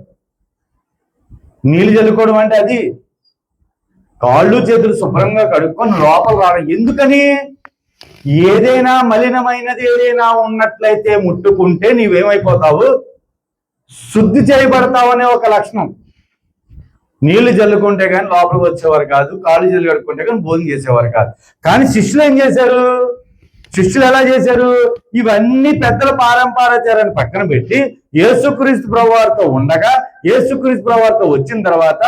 నీళ్ళు చల్లుకోవడం అంటే అది కాళ్ళు చేతులు శుభ్రంగా కడుక్కొని లోపల రావడం. ఎందుకని? ఏదైనా మలినమైనది ఏదైనా ఉన్నట్లయితే ముట్టుకుంటే నీవేమైపోతావు? శుద్ధి చేయబడతావు అనే ఒక లక్షణం. నీళ్లు చల్లుకుంటే కానీ లోపలికి వచ్చేవారు కాదు, కాళ్ళు జల్లు కడుక్కుంటే కానీ భోజనం చేసేవారు కాదు. కానీ శిష్యులు ఏం చేశారు? శిష్యులు ఎలా చేశారు? ఇవన్నీ పెద్దల పారంపరాచారాన్ని పక్కన పెట్టి యేసుక్రీస్తు ప్రభువారితో ఉండగా, యేసుక్రీస్తు ప్రభువారితో వచ్చిన తర్వాత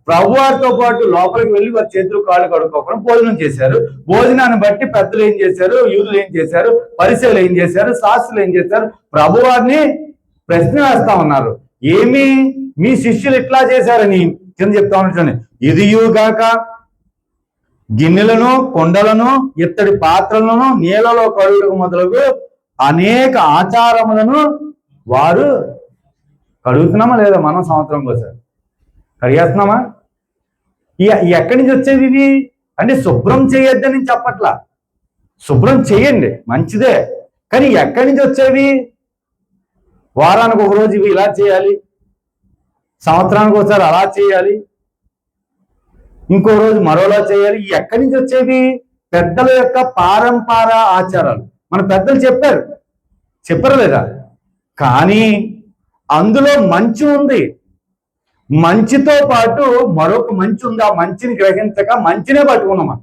ప్రభువారితో పాటు లోపలికి వెళ్ళి వారి చేతులు కాళ్ళు కడుక్కోకుండా భోజనం చేశారు. భోజనాన్ని బట్టి పెద్దలు ఏం చేశారు? యూదులు ఏం చేశారు? పరిసయ్యులు ఏం చేశారు? శాస్త్రులు ఏం చేశారు? ప్రభువారిని ప్రశ్న వేస్తా ఉన్నారు. ఏమి మీ శిష్యులు ఇట్లా చేశారని కింద చెప్తా ఉంటాను. ఇదియుగాక గిన్నెలను, కొండలను, ఇత్తడి పాత్రలను నీళ్ళలో కడుగుటకు మొదలగు అనేక ఆచారములను వారు కడుగుతున్నామా లేదా? మనం సంవత్సరంకి ఒకసారి కడిగేస్తున్నామా? ఎక్కడి నుంచి వచ్చేది ఇది అంటే శుభ్రం చేయొద్దని చెప్పట్లా, శుభ్రం చేయండి మంచిదే, కానీ ఎక్కడి నుంచి వచ్చేవి? వారానికి ఒక రోజు ఇవి ఇలా చేయాలి, సంవత్సరానికి ఒకసారి అలా చేయాలి, ఇంకో రోజు మరోలా చేయాలి. ఎక్కడి నుంచి వచ్చేవి? పెద్దల యొక్క పారంపర ఆచారాలు. మన పెద్దలు చెప్పారు లేదా? కానీ అందులో మంచి ఉంది, మంచితో పాటు మరొక మంచి ఉంది. ఆ మంచిని గ్రహించక మంచినే పట్టుకున్నామా?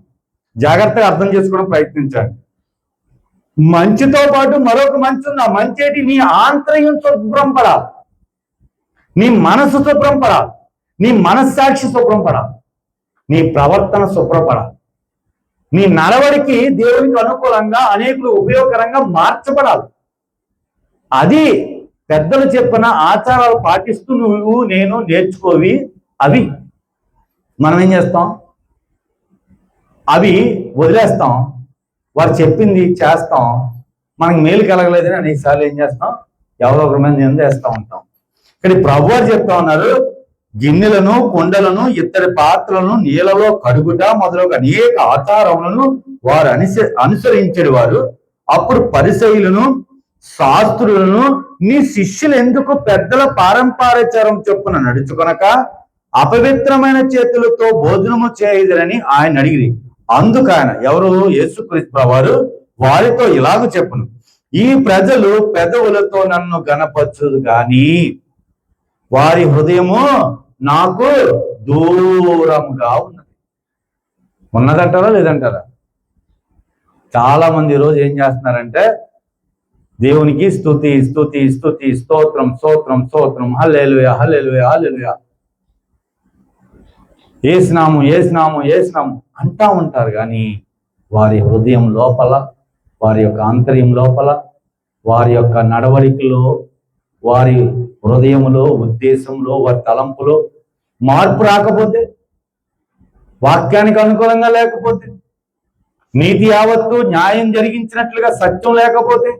జాగ్రత్తగా అర్థం చేసుకోవడం ప్రయత్నించండి. మంచితో పాటు మరొక మంచి ఉంది. ఆ మంచి ఏంటి? నీ ఆంతర్యం శుభ్రం పడాలి, నీ మనసు శుభ్రం పడాలి, నీ మనస్సాక్షి శుభ్రం పడాలి, నీ ప్రవర్తన శుభ్రపడాలి, నీ నడవడికి దేవునికి అనుకూలంగా అనేకులు ఉపయోగకరంగా మార్చబడాలి. అది పెద్దలు చెప్పిన ఆచారాలు పాటిస్తూ నువ్వు నేను నేర్చుకోవి. అవి మనం ఏం చేస్తాం? అవి వదిలేస్తాం, వారు చెప్పింది చేస్తాం, మనకు మేలు కలగలేదని అనేకసార్లు ఏం చేస్తాం? ఎవరో ఒకరి మీద నిందేస్తూ ఉంటాం. కానీ ప్రభువారు చెప్తా ఉన్నారు, గిన్నెలను, కుండలను, ఇత్తడి పాత్రలను నీళ్ళలో కడుగుట మొదలగు అనేక ఆచారములను వారు అనుసరించడు వారు. అప్పుడు పరిసయ్యులను, శాస్త్రులను, నీ శిష్యులు ఎందుకు పెద్దల పారంపరాచారం చొప్పున నడుచుకొనక అపవిత్రమైన చేతులతో భోజనము చేయదురని ఆయన అడిగిరి. అందుకైన ఎవరు? యేసుక్రీస్తు ప్రభువారు వారితో ఇలాగ చెప్పును, ఈ ప్రజలు పెదవులతో నన్ను గణపరచుదు గాని వారి హృదయము నాకు దూరంగా ఉన్నదంటారా లేదంటారా? చాలా మంది ఈరోజు ఏం చేస్తున్నారంటే దేవునికి స్తుతి స్తుతి స్తుతి, స్తోత్రం స్తోత్రం స్తోత్రం, హల్లెలూయా హల్లెలూయా హల్లెలూయా, యేసునామం యేసునామం యేసునామం అంటా ఉంటారు. కానీ వారి హృదయం లోపల, వారి యొక్క ఆంతర్యం లోపల, వారి యొక్క నడవడికలో, వారి హృదయంలో, ఉద్దేశంలో, వారి తలంపులో మార్పు రాకపోతే, వాక్యానికి అనుకూలంగా లేకపోతే, నీతి యావత్తు న్యాయం జరిగించినట్లుగా సత్యం లేకపోతే,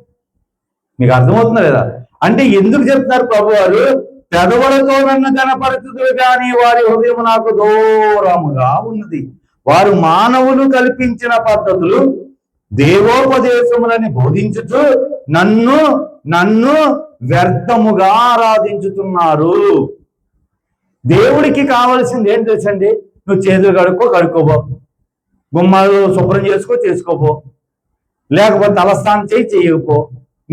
మీకు అర్థమవుతుందా లేదా? అంటే ఎందుకు చెప్తున్నారు ప్రభు వారు, పెదవులతో నన్ను కనపరచుదురు కానీ వారి హృదయం నాకు దూరముగా ఉన్నది. వారు మానవులు కల్పించిన పద్ధతులు దేవోపదేశములని బోధించుచు నన్ను నన్ను వ్యర్థముగా ఆరాధించుతున్నారు. దేవుడికి కావాల్సింది ఏం తెలుసండి? నువ్వు చేతులు కడుక్కోబో, గుమ్మాలు శుభ్రం చేసుకోబో, లేకపోతే తలస్నానం చేయకపో,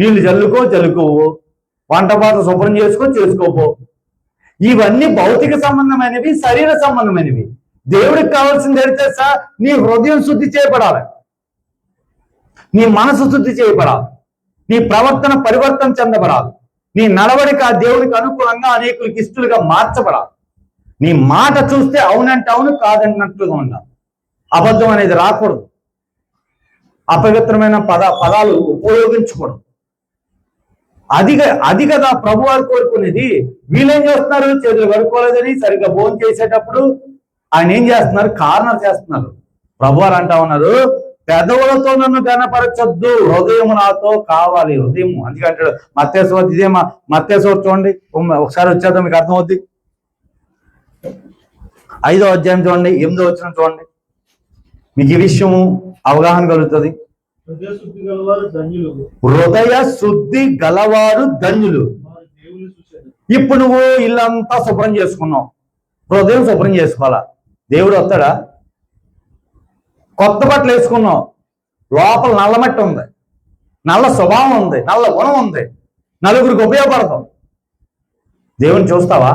నీళ్లు చల్లుకోవు, వంట పాత్ర శుభ్రం చేసుకోపో. ఇవన్నీ భౌతిక సంబంధమైనవి, శరీర సంబంధమైనవి. దేవుడికి కావాల్సింది ఏంటంటే సార్, నీ హృదయం శుద్ధి చేయబడాలి, నీ మనసు శుద్ధి చేయబడాలి, నీ ప్రవర్తన పరివర్తన చెందబడాలి, నీ నడవడిక ఆ దేవునికి అనుకూలంగా అనేకులకి ఇష్టలుగా మార్చబడాలి. నీ మాట చూస్తే అవునంటే అవును, కాదన్నట్లుగా ఉండాలి. అబద్ధం అనేది రాకూడదు, అపవిత్రమైన పదాలు ఉపయోగించకూడదు. అది కదా ప్రభు వారు కోరుకునేది. వీళ్ళేం చేస్తున్నారు? చేతులు కడుక్కోలేదని సరిగ్గా భోజనం చేసేటప్పుడు ఆయన ఏం చేస్తున్నారు? కార్నర్ చేస్తున్నారు. ప్రభు వారు అంటా ఉన్నారు, పెదవులతో నన్ను గణపరచొద్దు, హృదయం నాతో కావాలి. హృదయం అందుకంటాడు మత్తయి ఇదే మత్తయి చూడండి, ఒకసారి వచ్చేద్దాం, మీకు అర్థమవుద్ది. 5వ అధ్యాయం చూడండి, 8వ వచనం చూడండి, మీకు ఈ విషయం అవగాహన కలుగుతుంది. హృదయ శుద్ధి గలవారు ధన్యులు. ఇప్పుడు నువ్వు ఇల్లంతా శుభ్రం చేసుకున్నావు, హృదయం శుభ్రం చేసుకోవాలా? దేవుడు వస్తాడా? కొత్త బట్టలు వేసుకున్నావు, లోపల నల్లమట్టి ఉంది, నల్ల స్వభావం ఉంది, నల్ల గుణం ఉంది, నలుగురికి ఉపయోగపడతాం, దేవుని చూస్తావా?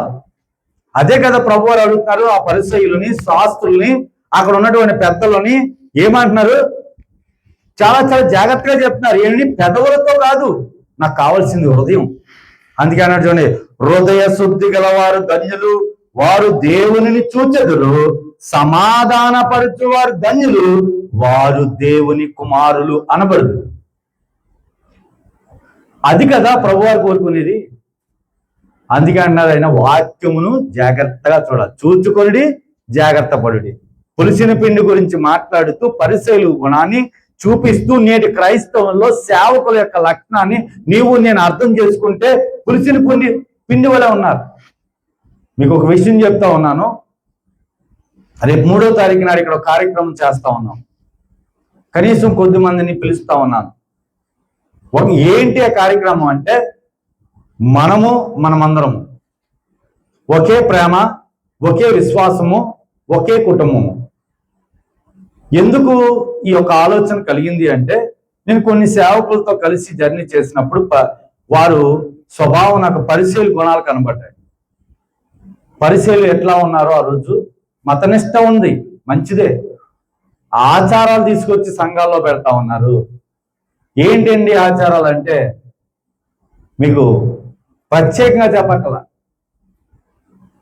అదే కదా ప్రభు వారు అడుగుతున్నారు ఆ పరిసయ్యులని, శాస్త్రుల్ని, అక్కడ ఉన్నటువంటి పెద్దలని. ఏమంటున్నారు? చాలా చాలా జాగ్రత్తగా చెప్తున్నారు. ఏమి? పెదవులతో కాదు, నాకు కావాల్సింది హృదయం. అందుకే అన్నాడు చూడండి, హృదయ శుద్ధి గలవారు ధన్యులు, వారు దేవునిని చూచెదరు. సమాధానపరచు వారు ధన్యులు, వారు దేవుని కుమారులు అనబడదు. అది కదా ప్రభువారు కోరుకునేది. అందుకే అన్నారు ఆయన, వాక్యమును జాగ్రత్తగా చూడాలి, చూచుకొనిడి జాగ్రత్త పడుడి. పులిసిన పిండి గురించి మాట్లాడుతూ పరిసయ్యుల గుణాన్ని చూపిస్తూ నేటి క్రైస్తవంలో సేవకుల యొక్క లక్షణాన్ని నీవు నేను అర్థం చేసుకుంటే పులిసిన పిండి వలె ఉన్నారు. మీకు ఒక విషయం చెప్తా ఉన్నాను. రేపు 3వ తారీఖు నాడు ఇక్కడ కార్యక్రమం చేస్తా ఉన్నాం. కనీసం కొద్ది మందిని పిలుస్తా ఉన్నాను. ఏంటి ఆ కార్యక్రమం అంటే, మనమందరము ఒకే ప్రేమ, ఒకే విశ్వాసము, ఒకే కుటుంబము. ఎందుకు ఈ యొక్క ఆలోచన కలిగింది అంటే, నేను కొన్ని సేవకులతో కలిసి జర్నీ చేసినప్పుడు వారు స్వభావం నాకు పరిశీలి గుణాలు కనబడ్డాయి. పరిశీలి ఎట్లా ఉన్నారో ఆ రోజు మతనిష్ట ఉంది, మంచిదే. ఆచారాలు తీసుకొచ్చి సంఘాల్లో పెడతా ఉన్నారు. ఏంటండి ఆచారాలు అంటే, మీకు ప్రత్యేకంగా చెప్పక్కల,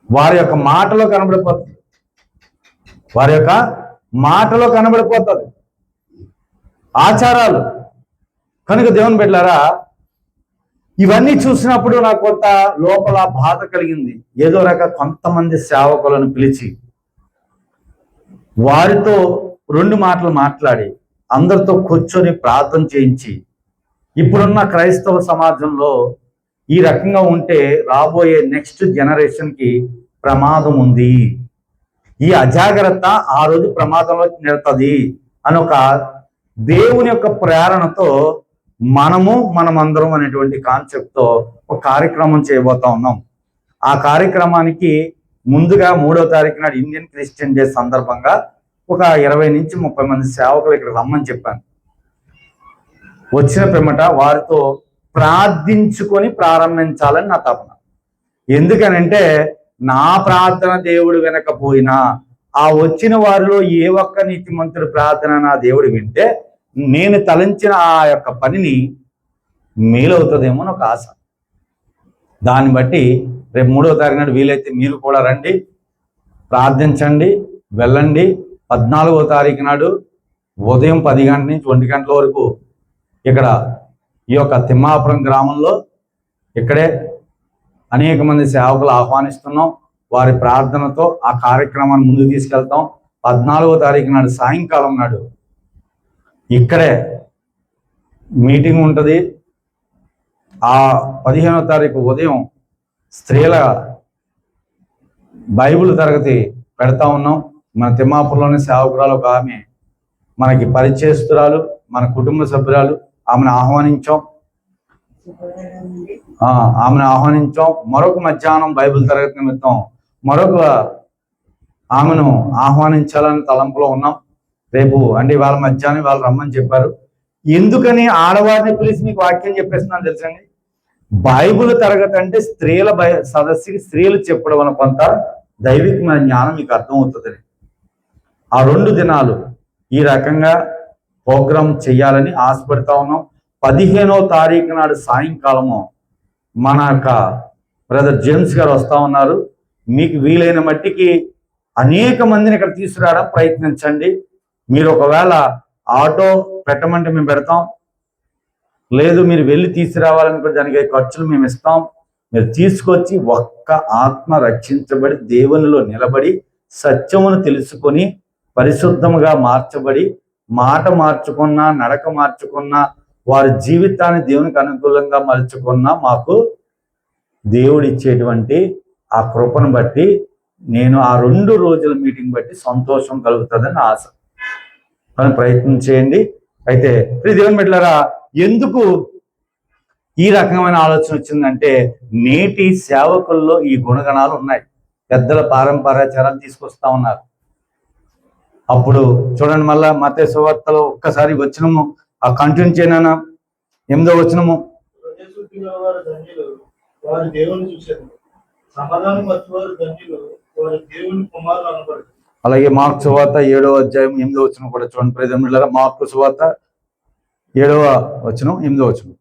వారి యొక్క మాటలో కనబడిపోతుంది, ఆచారాలు. కనుక దేవుని బిడ్డలారా, ఇవన్నీ చూసినప్పుడు నాకు కొంత లోపల బాధ కలిగింది. ఏదో కొంతమంది సేవకులను పిలిచి వారితో 2 మాటలు మాట్లాడి అందరితో కూర్చొని ప్రార్థన చేయించి, ఇప్పుడున్న క్రైస్తవ సమాజంలో ఈ రకంగా ఉంటే రాబోయే నెక్స్ట్ జనరేషన్కి ప్రమాదం ఉంది, ఈ అజాగ్రత్త ఆ రోజు ప్రమాదంలో నిలుతుంది అని ఒక దేవుని యొక్క ప్రేరణతో మనమందరం అనేటువంటి కాన్సెప్ట్తో ఒక కార్యక్రమం చేయబోతా ఉన్నాం. ఆ కార్యక్రమానికి ముందుగా 3వ తారీఖు నాడు ఇండియన్ క్రిస్టియన్ డే సందర్భంగా ఒక 20 నుంచి 30 మంది సేవకులు ఇక్కడ రమ్మని చెప్పాను. వచ్చిన పిమ్మట వారితో ప్రార్థించుకొని ప్రారంభించాలని నా తపన. ఎందుకనంటే, నా ప్రార్థన దేవుడు వినకపోయినా ఆ వచ్చిన వారిలో ఏ ఒక్క నీతిమంతుడి ప్రార్థన నా దేవుడు వింటే నేను తలంచిన ఆ యొక్క పనిని మేలవుతుందేమో అని ఒక ఆశ. దాన్ని బట్టి రేపు 3వ తారీఖు నాడు వీలైతే మీరు కూడా రండి, ప్రార్థించండి, వెళ్ళండి. 14వ తారీఖు నాడు ఉదయం 10 గంటల నుంచి 1 గంటల వరకు ఇక్కడ ఈ యొక్క తిమ్మాపురం గ్రామంలో ఇక్కడే అనేక మంది సేవకులు ఆహ్వానిస్తున్నాం. వారి ప్రార్థనతో ఆ కార్యక్రమాన్ని ముందుకు తీసుకెళ్తాం. 14వ తారీఖు నాడు సాయంకాలం నాడు ఇక్కడే మీటింగ్ ఉంటుంది. ఆ 15వ తారీఖు ఉదయం స్త్రీల బైబిల్ తరగతి పెడతా ఉన్నాం. మన తిమ్మాపురంలోని సేవకురాలు ఒక ఆమె మనకి పరిచయస్తురాలు, మన కుటుంబ సభ్యురాలు. ఆమెను ఆహ్వానించాం. మరొక మధ్యాహ్నం బైబిల్ తరగతి నిమిత్తం మరొక ఆమెను ఆహ్వానించాలని తలంపులో ఉన్నాం. రేపు అంటే వాళ్ళ మధ్యాహ్నం వాళ్ళు రమ్మని చెప్పారు. ఎందుకని ఆడవారిని పిలిచి మీకు వాక్యం చెప్పేస్తున్నాను తెలుసండి. బైబిల్ తరగతి అంటే స్త్రీల సదస్సుకి స్త్రీలు చెప్పడం వల్ల కొంత దైవికమైన జ్ఞానం మీకు అర్థమవుతుంది. ఆ 2 దినాలు ఈ రకంగా ప్రోగ్రాం చేయాలని ఆశపడతా ఉన్నాం. 15వ తారీఖు నాడు సాయంకాలము మన యొక్క బ్రదర్ జేమ్స్ గారు వస్తూ ఉన్నారు. మీకు వీలైన మట్టికి అనేక మందిని ఇక్కడ తీసుకురావడం ప్రయత్నించండి. మీరు ఒకవేళ ఆటో పెట్టమంటే మేము పెడతాం, లేదు మీరు వెళ్ళి తీసుకురావాలనుకో దానికి ఖర్చులు మేము ఇస్తాం. మీరు తీసుకొచ్చి ఒక్క ఆత్మ రక్షించబడి దేవునిలో నిలబడి సత్యమును తెలుసుకొని పరిశుద్ధముగా మార్చబడి మాట మార్చుకున్నా, నడక మార్చుకున్నా, వారి జీవితాన్ని దేవునికి అనుకూలంగా మలుచుకున్నా మాకు దేవుడు ఇచ్చేటువంటి ఆ కృపను బట్టి నేను ఆ 2 రోజుల మీటింగ్ బట్టి సంతోషం కలుగుతుందని ఆశ. కానీ ప్రయత్నం చేయండి. అయితే దేవుని బిడ్డలారా, ఎందుకు ఈ రకమైన ఆలోచన వచ్చిందంటే నేటి సేవకుల్లో ఈ గుణగణాలు ఉన్నాయి. పెద్దల పారంపర్యాచారాలు తీసుకొస్తా ఉన్నారు. అప్పుడు చూడండి, మళ్ళా మత్తయి సువార్తలో ఒక్కసారి వచనము ఆ కంటిన్యూ చేయనా, 8వ వచనము. అలాగే మార్కు సువార్త 7వ అధ్యాయం 8వ వచనం కూడా చూడండి. ప్రియమిత్రులారా, మార్కు సువార్త 7వ వచనం 8వ వచనం.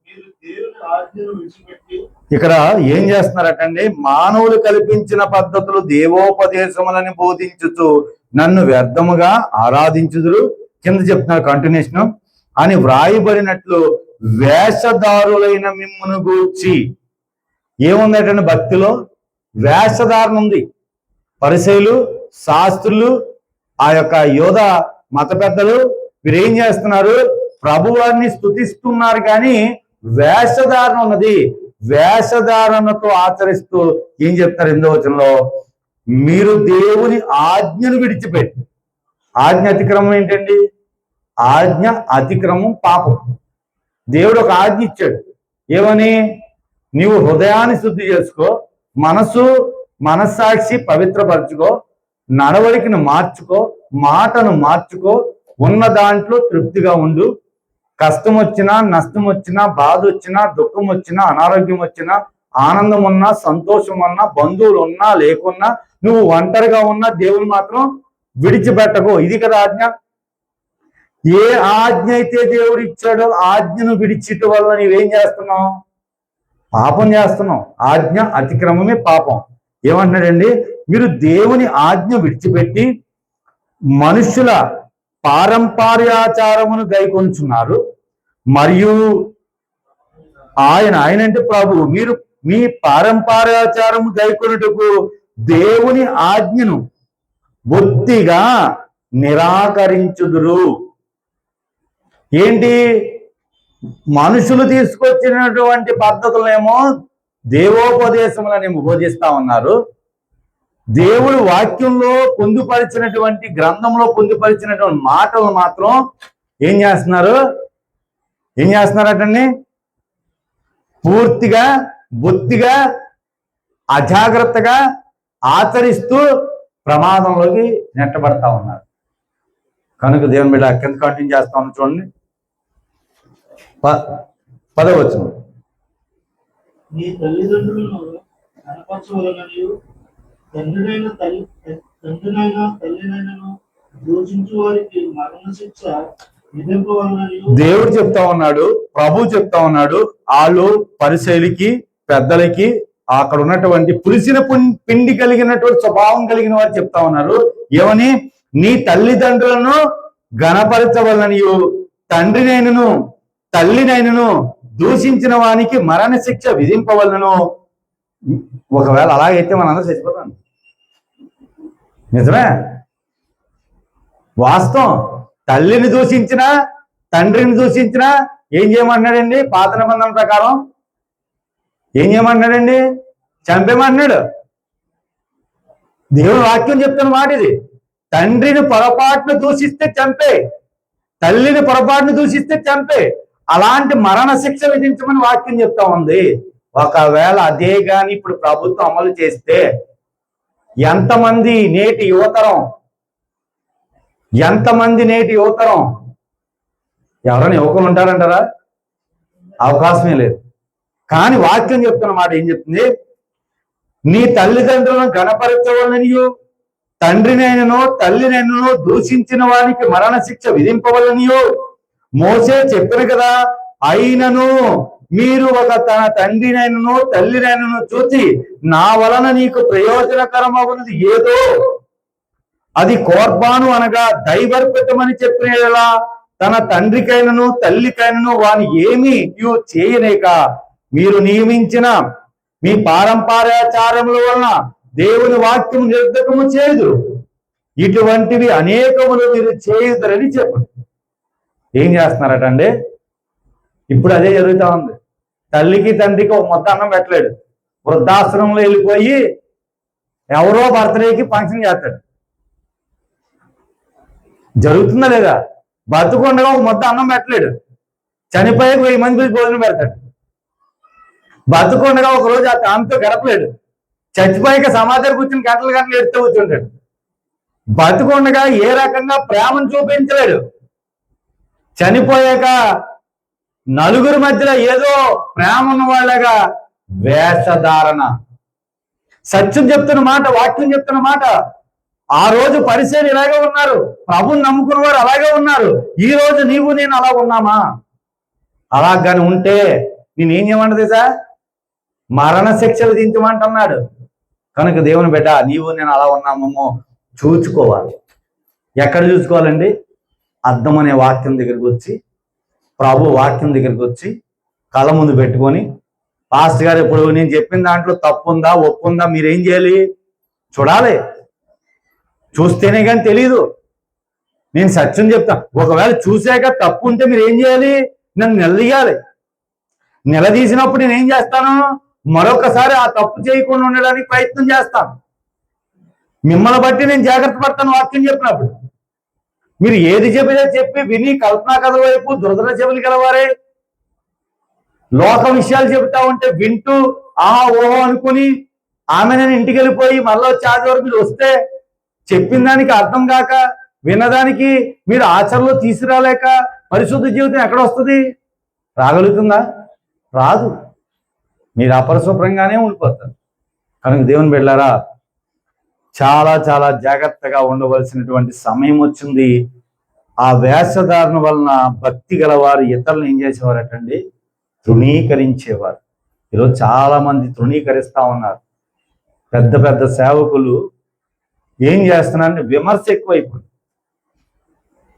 ఇక్కడ ఏం చేస్తున్నారటండి, మానవులు కల్పించిన పద్ధతులు దేవోపదేశములని బోధించుచు నన్ను వ్యర్థముగా ఆరాధించుదురు, కింద చెప్తున్నారు కంటిన్యూషన్ అని వ్రాయబడినట్లు వేషధారులైన మిమ్మును గూర్చి. ఏముందటండి భక్తిలో? వేషధారణ ఉంది. పరిసయ్యులు, శాస్త్రులు, ఆ యొక్క యోధ మత పెద్దలు వీరేం చేస్తున్నారు? ప్రభువారిని స్తుతిస్తున్నారు, కానీ వేషధారణ ఉన్నది. వేషధారణతో ఆచరిస్తూ ఏం చెప్తారు 8వ వచనంలో? మీరు దేవుని ఆజ్ఞను విడిచిపెట్టి. ఆజ్ఞ అతిక్రమం ఏంటండి? ఆజ్ఞ అతిక్రమం పాపం. దేవుడు ఒక ఆజ్ఞ ఇచ్చాడు. ఏమని? నీవు హృదయాన్ని శుద్ధి చేసుకో, మనస్సాక్షి పవిత్రపరచుకో, నడవడికను మార్చుకో, మాటను మార్చుకో, ఉన్న దాంట్లో తృప్తిగా ఉండు. కష్టం వచ్చినా, నష్టం వచ్చినా, బాధ వచ్చినా, దుఃఖం వచ్చినా, అనారోగ్యం వచ్చినా, ఆనందం ఉన్నా, సంతోషం ఉన్నా, బంధువులు ఉన్నా లేకున్నా, నువ్వు ఒంటరిగా ఉన్నా దేవుని మాత్రం విడిచిపెట్టకు. ఇది కదా ఆజ్ఞ. ఏ ఆజ్ఞ అయితే దేవుడు ఇచ్చాడో ఆజ్ఞను విడిచిట వల్ల నీవేం చేస్తున్నావు? పాపం చేస్తున్నావు. ఆజ్ఞ అతిక్రమమే పాపం. ఏమంటున్నాడండి? మీరు దేవుని ఆజ్ఞ విడిచిపెట్టి మనుషుల పారంపర్యాచారమును గైకొంచున్నారు, మరియు ఆయన అంటే ప్రభు, మీరు మీ పారంపర్యాచారము గైకొనుటకు దేవుని ఆజ్ఞను బొత్తిగా నిరాకరించుదురు. ఏంటి? మనుషులు తీసుకొచ్చినటువంటి పద్ధతులనేమో దేవోపదేశములనేమో బోధిస్తా ఉన్నారు. దేవుడు వాక్యంలో పొందుపరిచినటువంటి, గ్రంథంలో పొందుపరిచినటువంటి మాటలు మాత్రం ఏం చేస్తున్నారటండి? పూర్తిగా బొత్తిగా అజాగ్రత్తగా ఆచరిస్తూ ప్రమాదంలోకి నెట్టబడతా ఉన్నారు. కనుక దేవుని బిడ్డ కింద కంటిన్యూ చేస్తా ఉన్నా చూడండి. 10వ వచనం. నీ తల్లిదండ్రులను కనపరచవలననియు తండ్రినైనా తల్లినైనను దూషించు వారికి మరణ శిక్ష విధింపవలననియు దేవుడు చెప్తా ఉన్నాడు, ప్రభు చెప్తా ఉన్నాడు. వాళ్ళు పరిసయ్యులకి, పెద్దలకి, అక్కడ ఉన్నటువంటి పులిసిన పిండి కలిగినటువంటి స్వభావం కలిగిన వారు చెప్తా ఉన్నారు. ఏమని? నీ తల్లిదండ్రులను గణపరచవలననియు తండ్రినైనను తల్లినైనను దూషించిన వానికి మరణ శిక్ష విధింపవలనను. ఒకవేళ అలాగైతే మనందరూ చచ్చిపోతాం. నిజమే, వాస్తవం. తల్లిని దూషించినా, తండ్రిని దూషించినా ఏం చేయమన్నాడండి? పాత నిబంధన ప్రకారం ఏం చేయమంటున్నాడండి? చంపేమంటున్నాడు. దేవుని వాక్యం చెప్తున్న మాట ఇది. తండ్రిని పొరపాటును దూషిస్తే చంపే, తల్లిని పొరపాటును దూషిస్తే చంపే. అలాంటి మరణ శిక్ష విధించమని వాక్యం చెప్తా ఉంది. ఒకవేళ అదే గాని ఇప్పుడు ప్రభుత్వం అమలు చేస్తే ఎంతమంది నేటి యువతరం ఎవరైనా యువకులు ఉంటారంటారా? అవకాశమే లేదు. కానీ వాక్యం చెప్తున్న మాట ఏం చెప్తుంది? నీ తల్లిదండ్రులను గణపరచవలనియు తండ్రినైనను తల్లినైనను దూషించిన వారికి మరణ శిక్ష విధింపవలనియు మోసే చెప్పిన కదా. అయినను మీరు ఒక తన తండ్రినైనను తల్లినైనను చూసి నా వలన నీకు ప్రయోజనకరమవునది ఏదో అది కోర్బాను అనగా దైవర్పితమని చెప్పినలా తన తండ్రికైనను తల్లికైనను వాని ఏమీ చేయలేక మీరు నియమించిన మీ పారంపర్యాచారముల వలన దేవుని వాక్యం నిర్ధకము చేయదు. ఇటువంటివి అనేకములు మీరు చేయుదరని చెప్పు. ఏం చేస్తున్నారటండి? ఇప్పుడు అదే జరుగుతా ఉంది. తల్లికి తండ్రికి ఒక మొత్తం అన్నం పెట్టలేడు. వృద్ధాశ్రమంలో వెళ్ళిపోయి ఎవరో బర్త్డేకి ఫంక్షన్ చేస్తాడు. జరుగుతుందా లేదా? బతుకుండగా ఒక మొత్తం అన్నం పెట్టలేడు. చనిపోయాక 1000 మంది భోజనం పెడతాడు. బతుకుండగా ఒక రోజు ఆమెతో గడపలేడు. చచ్చిపోయాక సమాధానం కూర్చుని గంటలు ఎడుతూ కూర్చుంటాడు. బతుకుండగా ఏ రకంగా ప్రేమను చూపించలేడు. చనిపోయాక నలుగురి మధ్యలో ఏదో ప్రేమ ఉన్న వాళ్ళగా వేషధారణ. సత్యం చెప్తున్న మాట, వాక్యం చెప్తున్న మాట. ఆ రోజు పరిచయం ఇలాగే ఉన్నారు, ప్రభుని నమ్ముకున్న వారు అలాగే ఉన్నారు. ఈ రోజు నీవు నేను అలా ఉన్నామా? అలాగని ఉంటే నేనేం చేయమంటది సార్? మరణ శిక్ష విధించమంటున్నాడు. కనుక దేవుని బిడ్డ, నీవు నేను అలా ఉన్నామేమో చూసుకోవాలి. ఎక్కడ చూసుకోవాలండి? అద్దం అనే వాక్యం దగ్గరికి వచ్చి, ప్రభు వాక్యం దగ్గరికి వచ్చి కళ్ళ ముందు పెట్టుకొని, పాస్టర్ గారు ఇప్పుడు నేను చెప్పిన దాంట్లో తప్పు ఉందా ఒప్పు ఉందా మీరేం చేయాలి? చూడాలి. చూస్తేనే కానీ తెలియదు. నేను సత్యం చెప్తా. ఒకవేళ చూశాక తప్పు ఉంటే మీరు ఏం చేయాలి? నన్ను నిలదీయాలి. నిలదీసినప్పుడు నేనేం చేస్తాను? మరొకసారి ఆ తప్పు చేయకుండా ఉండడానికి ప్రయత్నం చేస్తాను. మిమ్మల్ని బట్టి నేను జాగ్రత్త పడతాను. వాక్యం చెప్పినప్పుడు మీరు ఏది చెప్పినా చెప్పి విని కల్పనా కథల వైపు దురదల చెవులు గలవారే. లోక విషయాలు చెబుతా ఉంటే వింటూ ఆహా ఓహో అనుకుని ఆమె నేను ఇంటికి వెళ్ళిపోయి మళ్ళీ చార్జర్ మీరు వస్తే చెప్పిన దానికి అర్థం కాక వినదానికి మీరు ఆచరణలో తీసుకురాలేక పరిశుద్ధ జీవితం ఎక్కడ వస్తుంది? రాగలుగుతుందా? రాదు. మీరు అపరిశుభ్రంగానే ఉండిపోతారు. కనుక దేవుని బిడ్డలారా, చాలా చాలా జాగ్రత్తగా ఉండవలసినటువంటి సమయం వచ్చింది. ఆ వేషధారణ వలన భక్తి గలవారు ఇతరులను ఏం చేసేవారటండి? తృణీకరించేవారు. ఈరోజు చాలా మంది తృణీకరిస్తా ఉన్నారు. పెద్ద పెద్ద సేవకులు ఏం చేస్తున్నారంటే విమర్శ ఎక్కువైపోయింది.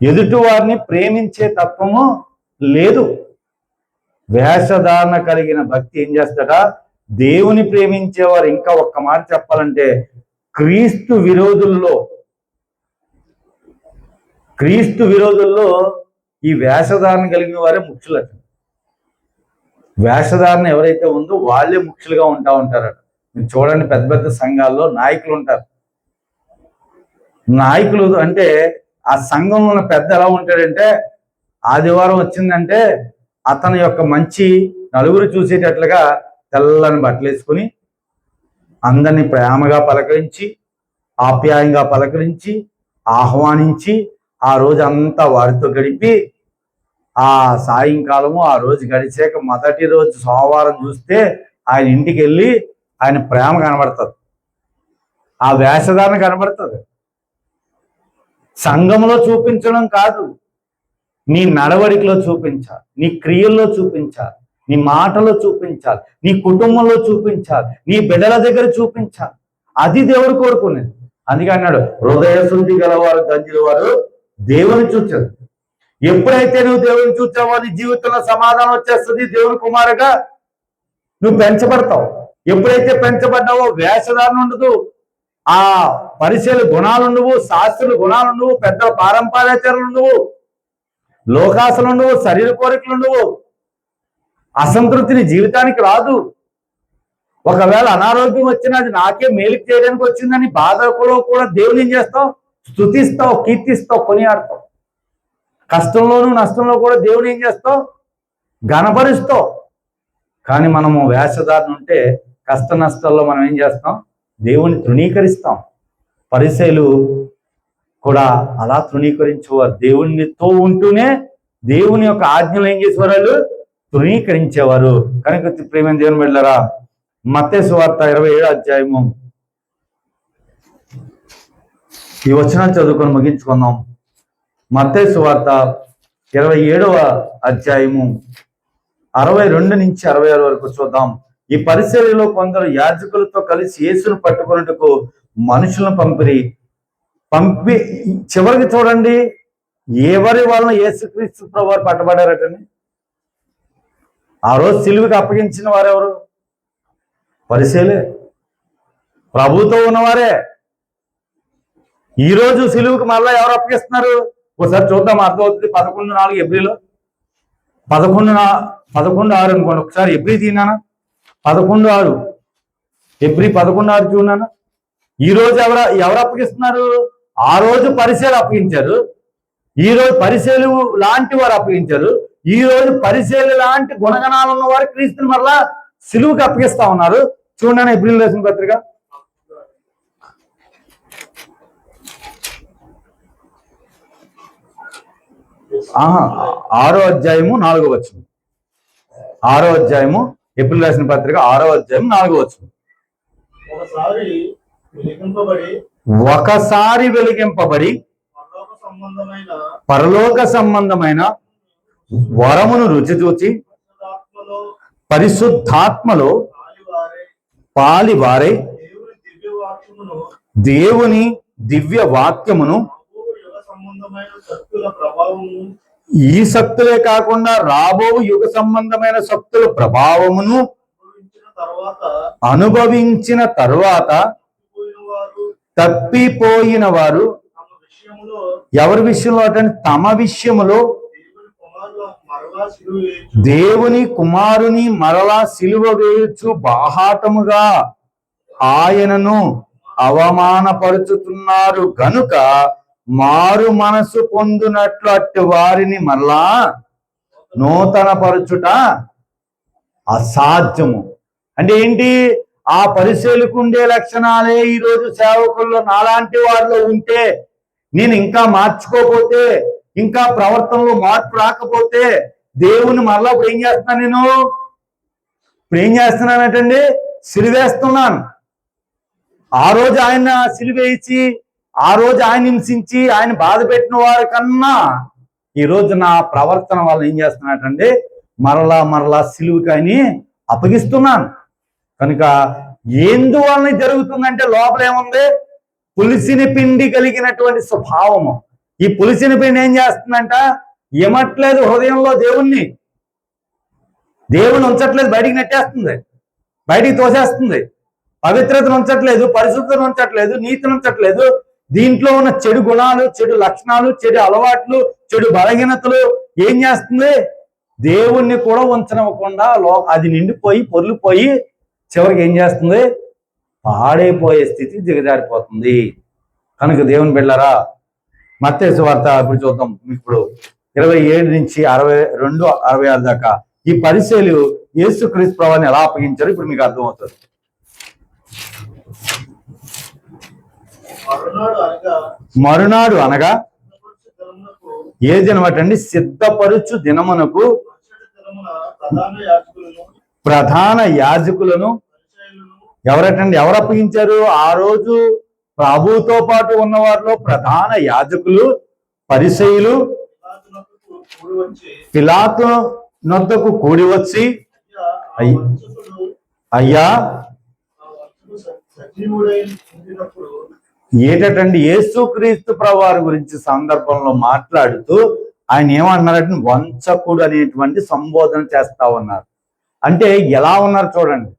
ఎదుటి వారిని ప్రేమించే తత్వము లేదు. వేషధారణ కలిగిన భక్తి ఏం చేస్తాడా? దేవుని ప్రేమించేవారు, ఇంకా ఒక్క మాట చెప్పాలంటే క్రీస్తు విరోధుల్లో ఈ వేషధారణ కలిగిన వారే ముఖ్యులట. వేషధారణ ఎవరైతే ఉందో వాళ్ళే ముఖ్యులుగా ఉంటారట. మీరు చూడండి, పెద్ద పెద్ద సంఘాల్లో నాయకులు ఉంటారు. నాయకులు అంటే ఆ సంఘంలో ఉన్న పెద్ద ఎలా ఉంటాడంటే, ఆదివారం వచ్చిందంటే అతని యొక్క మంచి నలుగురు చూసేటట్లుగా తెల్లని బట్టలు వేసుకుని అందరినీ ప్రేమగా పలకరించి, ఆప్యాయంగా పలకరించి, ఆహ్వానించి ఆ రోజు అంతా వారితో గడిపి, ఆ సాయంకాలము ఆ రోజు గడిచాక మొదటి రోజు సోమవారం చూస్తే ఆయన ఇంటికి వెళ్ళి ఆయన ప్రేమ కనబడుతుంది, ఆ వేషధారణ కనబడుతుంది. సంఘంలో చూపించడం కాదు, నీ నడవడికలో చూపించాలి, నీ క్రియల్లో చూపించాలి, నీ మాటలో చూపించాలి, నీ కుటుంబంలో చూపించాలి, నీ బిడ్డల దగ్గర చూపించాలి. అది దేవుడు కోరుకునేది. అందుకే అన్నాడు, హృదయ శుద్ధి గలవారు ధన్యులు వారు దేవుని చూచారు. ఎప్పుడైతే నువ్వు దేవుని చూచావో నీ జీవితంలో సమాధానం వచ్చేస్తుంది. దేవుని కుమారుగా నువ్వు పెంచబడతావు. ఎప్పుడైతే పెంచబడ్డావో వేషధారణ ఉండదు, ఆ పరిచయ గుణాలు ఉండవు, శాస్త్రుల గుణాలు ఉండవు, పెద్దల పారంపర్యాచారాలు ఉండవు, లోకాసలు ఉండవు, శరీర కోరికలు ఉండవు, అసంతృప్తిని జీవితానికి రాదు. ఒకవేళ అనారోగ్యం వచ్చినా అది నాకే మేలు చేయడానికి వచ్చిందని బాధలో కూడా దేవుని ఏం చేస్తావు? స్తుతిస్తావు, కీర్తిస్తావు, కొనియాడతావు. కష్టంలోనూ నష్టంలో కూడా దేవుని ఏం చేస్తావు? ఘనపరుస్తావు. కానీ మనము వేషధారణ ఉంటే కష్ట నష్టాల్లో మనం ఏం చేస్తాం? దేవుని తృణీకరిస్తాం. పరిసయ్యులు కూడా అలా తృణీకరించేవారు. దేవునితో ఉంటూనే దేవుని యొక్క ఆజ్ఞలు ఏం చేసేవారు? వాళ్ళు తృణీకరించేవారు. కనుక ప్రేమ దేవుని వెళ్ళారా, మత్తయి సువార్త 27వ అధ్యాయము ఈ వచనాలు చదువుకొని ముగించుకుందాం. మత్తయి సువార్త 27వ అధ్యాయము 62 నుంచి 66 వరకు చూద్దాం. ఈ పరిసయ్యులలో కొందరు యాజకులతో కలిసి యేసును పట్టుకొనుటకు మనుషులను పంపి చివరికి చూడండి, ఎవరి వలన యేసుక్రీస్తు ప్రభువారు పట్టబడారటండి. ఆ రోజు సిలువకి అప్పగించిన వారెవరు? పరిసయ్యులే, ప్రభుతో ఉన్నవారే. ఈ రోజు సిలువకి మళ్ళా ఎవరు అప్పగిస్తున్నారు? ఒకసారి చూద్దాం, అర్థమవుతుంది. 11:4 ఎబ్రిలో 11:6 అనుకోండి. ఒకసారి ఎబ్రి తీనానా, 11:6 ఎబ్రి 11:6 చూడనా. ఈ రోజు ఎవరు అప్పగిస్తున్నారు? ఆ రోజు పరిసయ్యులు అప్పగించారు. ఈ రోజు పరిసయ్యులు లాంటి వారు అప్పగించారు. ఈ రోజు పరిసయ్యులు లాంటి గుణగణాలు ఉన్న వారు క్రీస్తుని మరలా సిలువకి అప్పగిస్తా ఉన్నారు. చూడండి ఎబ్రిల్ రాసిన పత్రిక 6వ అధ్యాయము 4వ వచనం. 6వ అధ్యాయము ఎబ్రిల్ రాసిన పత్రిక 6వ అధ్యాయం 4వ వచనం. ఒకసారి వెలిగింపబడి పరలోక సంబంధమైన వరమును రుచి చూచి పరిశుద్ధాత్మలో పాలివారై దేవుని దివ్య వాక్యమును, ఈ శక్తులే కాకుండా రాబో యుగ సంబంధమైన శక్తుల ప్రభావమును అనుభవించిన తరువాత తప్పిపోయిన వారు ఎవరి విషయంలో అంటే తమ విషయములో దేవుని కుమారుని మరలా సిలువ వేయచ్చు బాహాటముగా ఆయనను అవమానపరుచుతున్నారు గనుక మారు మనసు పొందునట్లు అట్టి వారిని మరలా నూతన పరచుట అసాధ్యము. అంటే ఏంటి? ఆ పరిశీలకు ఉండే లక్షణాలే ఈరోజు సేవకుల్లో నాలాంటి వారిలో ఉంటే, నేను ఇంకా మార్చుకోకపోతే, ఇంకా ప్రవర్తనలో మార్పు రాకపోతే దేవుని మరలా ఇప్పుడు ఏం చేస్తున్నాను? ఇప్పుడు ఏం చేస్తున్నానంటండి? సిలువేస్తున్నాను. ఆ రోజు ఆయన సిలువేసి, ఆ రోజు ఆయన హింసించి ఆయన బాధ పెట్టిన వారి కన్నా ఈ రోజు నా ప్రవర్తన వల్ల ఏం చేస్తున్నానంటే మరలా సిలువుకి ఆయన అప్పగిస్తున్నాను. కనుక ఎందువలన జరుగుతుందంటే లోపల ఏముంది? పులిసిన పిండి కలిగినటువంటి స్వభావము. ఈ పులిసిన పిండి ఏం చేస్తుందంట? ఏమట్లేదు హృదయంలో దేవుని ఉంచట్లేదు, బయటికి నెట్టేస్తుంది, బయటికి తోసేస్తుంది. పవిత్రతను ఉంచట్లేదు, పరిశుద్ధతను ఉంచట్లేదు, నీతిని ఉంచట్లేదు. దీంట్లో ఉన్న చెడు గుణాలు, చెడు లక్షణాలు, చెడు అలవాట్లు, చెడు బలహీనతలు ఏం చేస్తుంది? దేవుణ్ణి కూడా ఉంచనివ్వకుండా అది నిండిపోయి పొర్లిపోయి చివరికి ఏం చేస్తుంది? పాడైపోయే స్థితి దిగజారిపోతుంది. కనుక దేవుని బిడ్డలారా, మత్తయి సువార్త ఇప్పుడు చూద్దాం. ఇప్పుడు 27 నుంచి 62, 66 దాకా ఈ పరిసయ్యులు యేసుక్రీస్తు ప్రభువుని ఎలా అప్పగించారు ఇప్పుడు మీకు అర్థమవుతుంది. మరునాడు అనగా ఏ దినం అటండి? సిద్ధపరుచు దినమునకు ప్రధాన యాజకులను ఎవరటండి? ఎవరు అప్పగించారు? ఆ రోజు ప్రభువుతో పాటు ఉన్న వారిలో ప్రధాన యాజకులు పరిసయ్యులు పిలాతు నొద్దకు కూడి వచ్చి, అయ్యా ఏటండి యేసుక్రీస్తు ప్రభువారి గురించి సందర్భంలో మాట్లాడుతూ ఆయన ఏమన్నారంటే వంచకుడు అనేటువంటి సంబోధన చేస్తా ఉన్నారు. అంటే ఎలా ఉన్నారు చూడండి.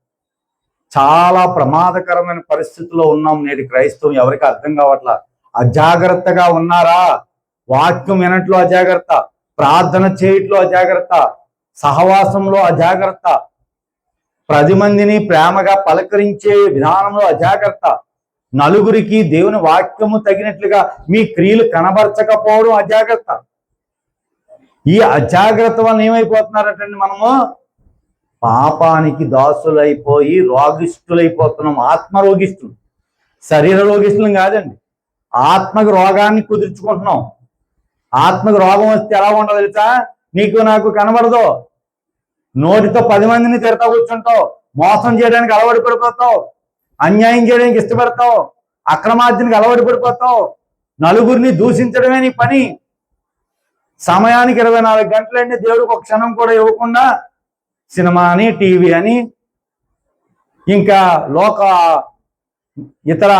చాలా ప్రమాదకరమైన పరిస్థితిలో ఉన్నాం నేటి క్రైస్తవం. ఎవరికి అర్థం కావట్లా. అజాగ్రత్తగా ఉన్నారా? వాక్యం వినట్లో అజాగ్రత్త, ప్రార్థన చేయట్లో అజాగ్రత్త, సహవాసంలో అజాగ్రత్త. 10 మందిని ప్రేమగా పలకరించే విధానంలో అజాగ్రత్త, నలుగురికి దేవుని వాక్యము తగినట్లుగా మీ క్రియలు కనబరచకపోవడం అజాగ్రత్త. ఈ అజాగ్రత్త వలన ఏమైపోతున్నారంటండి, మనము పాపానికి దాసులైపోయి రోగిష్ఠులైపోతున్నాం. ఆత్మరోగిష్ఠులు, శరీర రోగిష్ఠులం కాదండి. ఆత్మకు రోగాన్ని కుదుర్చుకుంటున్నాం. ఆత్మకు రోగం వస్తే ఎలా ఉండదు తెలుసా? నీకు నాకు కనబడదు. నోటితో 10 మందిని తిడతా కూర్చుంటావు, మోసం చేయడానికి అలవాటు పడిపోతావు, అన్యాయం చేయడానికి ఇష్టపడతావు, అక్రమార్జనకి అలవాటు పడిపోతావు, నలుగురిని దూషించడమే నీ పని. సమయానికి 24 గంటలండి దేవుడికి ఒక క్షణం కూడా ఇవ్వకుండా సినిమా అని, టీవీ అని, ఇంకా లోక ఇతర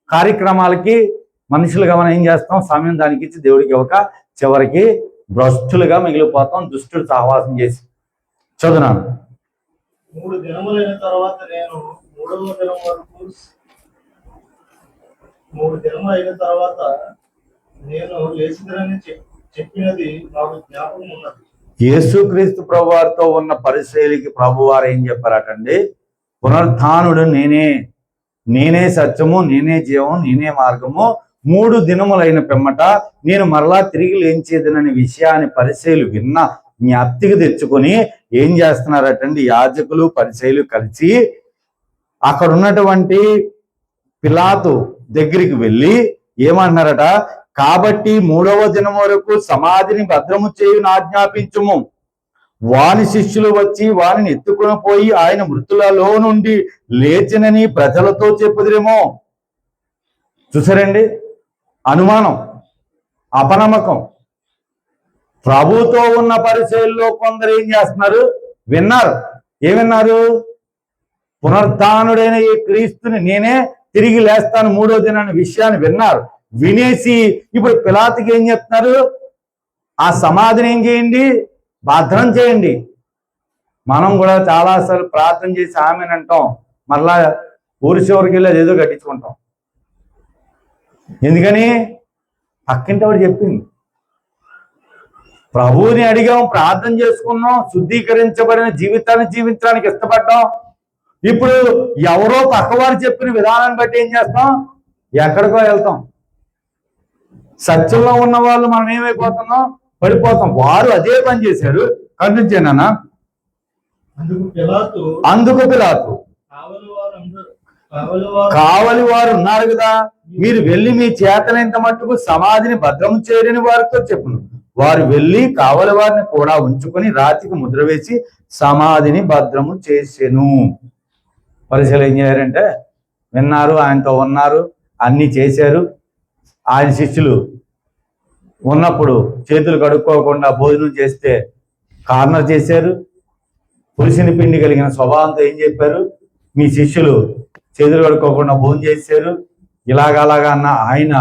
కార్యక్రమాలకి మనుషులుగా మనం ఏం చేస్తాం? సమయం దానికి ఇచ్చి దేవుడికి ఇవ్వక చివరికి భ్రష్టులుగా మిగిలిపోతాం, దుష్టుడు సహవాసం చేసి. చదువునాను. 3 దినములైన తర్వాత నేను 3వ దినం వరకు 3 దినములైన తర్వాత నేను లేచిదనని చెప్పినది నాకు జ్ఞాపకం ఉన్నది. యేసుక్రీస్తు ప్రభువారితో ఉన్న పరిశీలికి ప్రభువారు ఏం చెప్పారటండి? పునరుత్థానుడు నేనే సత్యము, నేనే జీవం, నేనే మార్గము. 3 దినములైన పిమ్మట నేను మరలా తిరిగి లేచేదనని విషయాన్ని పరిశీలు విన్న జ్ఞప్తికి తెచ్చుకొని ఏం చేస్తున్నారటండి? యాజకులు పరిసయ్యులు కలిసి అక్కడ ఉన్నటువంటి పిలాతు దగ్గరికి వెళ్ళి ఏమంటున్నారట? కాబట్టి 3వ దినం వరకు సమాధిని భద్రము చేయును ఆజ్ఞాపించుము. వాని శిష్యులు వచ్చి వారిని ఎత్తుకుని పోయి ఆయన మృతులలో నుండి లేచినని ప్రజలతో చెప్పుదురేమో. చూసారండి, అనుమానం, అపనమ్మకం. ప్రభుతో ఉన్న పరిచయంలో కొందరు ఏం చేస్తున్నారు? విన్నారు. ఏమిన్నారు? పునరుత్థానుడైన ఈ క్రీస్తుని నేనే తిరిగి లేస్తాను 3వ దినాన్ని విషయాన్ని విన్నారు. వినేసి ఇప్పుడు పిలాతుకి ఏం చెప్తున్నారు? ఆ సమాధిని ఏం చేయండి? భద్రం చేయండి. మనం కూడా చాలాసార్లు ప్రార్థన చేసి ఆమెను అంటాం, మరలా ఊరి చివరికి వెళ్ళి అదేదో కట్టించుకుంటాం. ఎందుకని? పక్కింటి వాడు చెప్పింది. ప్రభువుని అడిగాం, ప్రార్థన చేసుకున్నాం, శుద్ధీకరించబడిన జీవితాన్ని జీవించడానికి ఇష్టపడ్డాం. ఇప్పుడు ఎవరో పక్కవారు చెప్పిన విధానాన్ని బట్టి ఏం చేస్తాం? ఎక్కడికో వెళ్తాం. సత్యంలో ఉన్న వాళ్ళు మనం ఏమైపోతున్నాం? పడిపోతాం. వారు అదే పని చేశారు. కనిపించానా? అందుకు పిలాతు కావలి వారు ఉన్నారు కదా, మీరు వెళ్ళి మీ చేతనైనంత మట్టుకు సమాధిని భద్రం చేయని వారితో చెప్పును. వారు వెళ్ళి కావలి వారిని కూడా ఉంచుకొని రాతికి ముద్ర వేసి సమాధిని భద్రము చేసెను. పరిశీలన ఏం చేయారంటే, విన్నారు, ఆయనతో ఉన్నారు, అన్ని చేశారు. ఆయన శిష్యులు ఉన్నప్పుడు చేతులు కడుక్కోకుండా భోజనం చేస్తే కార్నర్ చేశారు. పులిసిన పిండి కలిగిన స్వభావంతో ఏం చెప్పారు? మీ శిష్యులు చేతులు కడుక్కోకుండా భోజనం చేశారు. ఇలాగలాగా అన్న ఆయన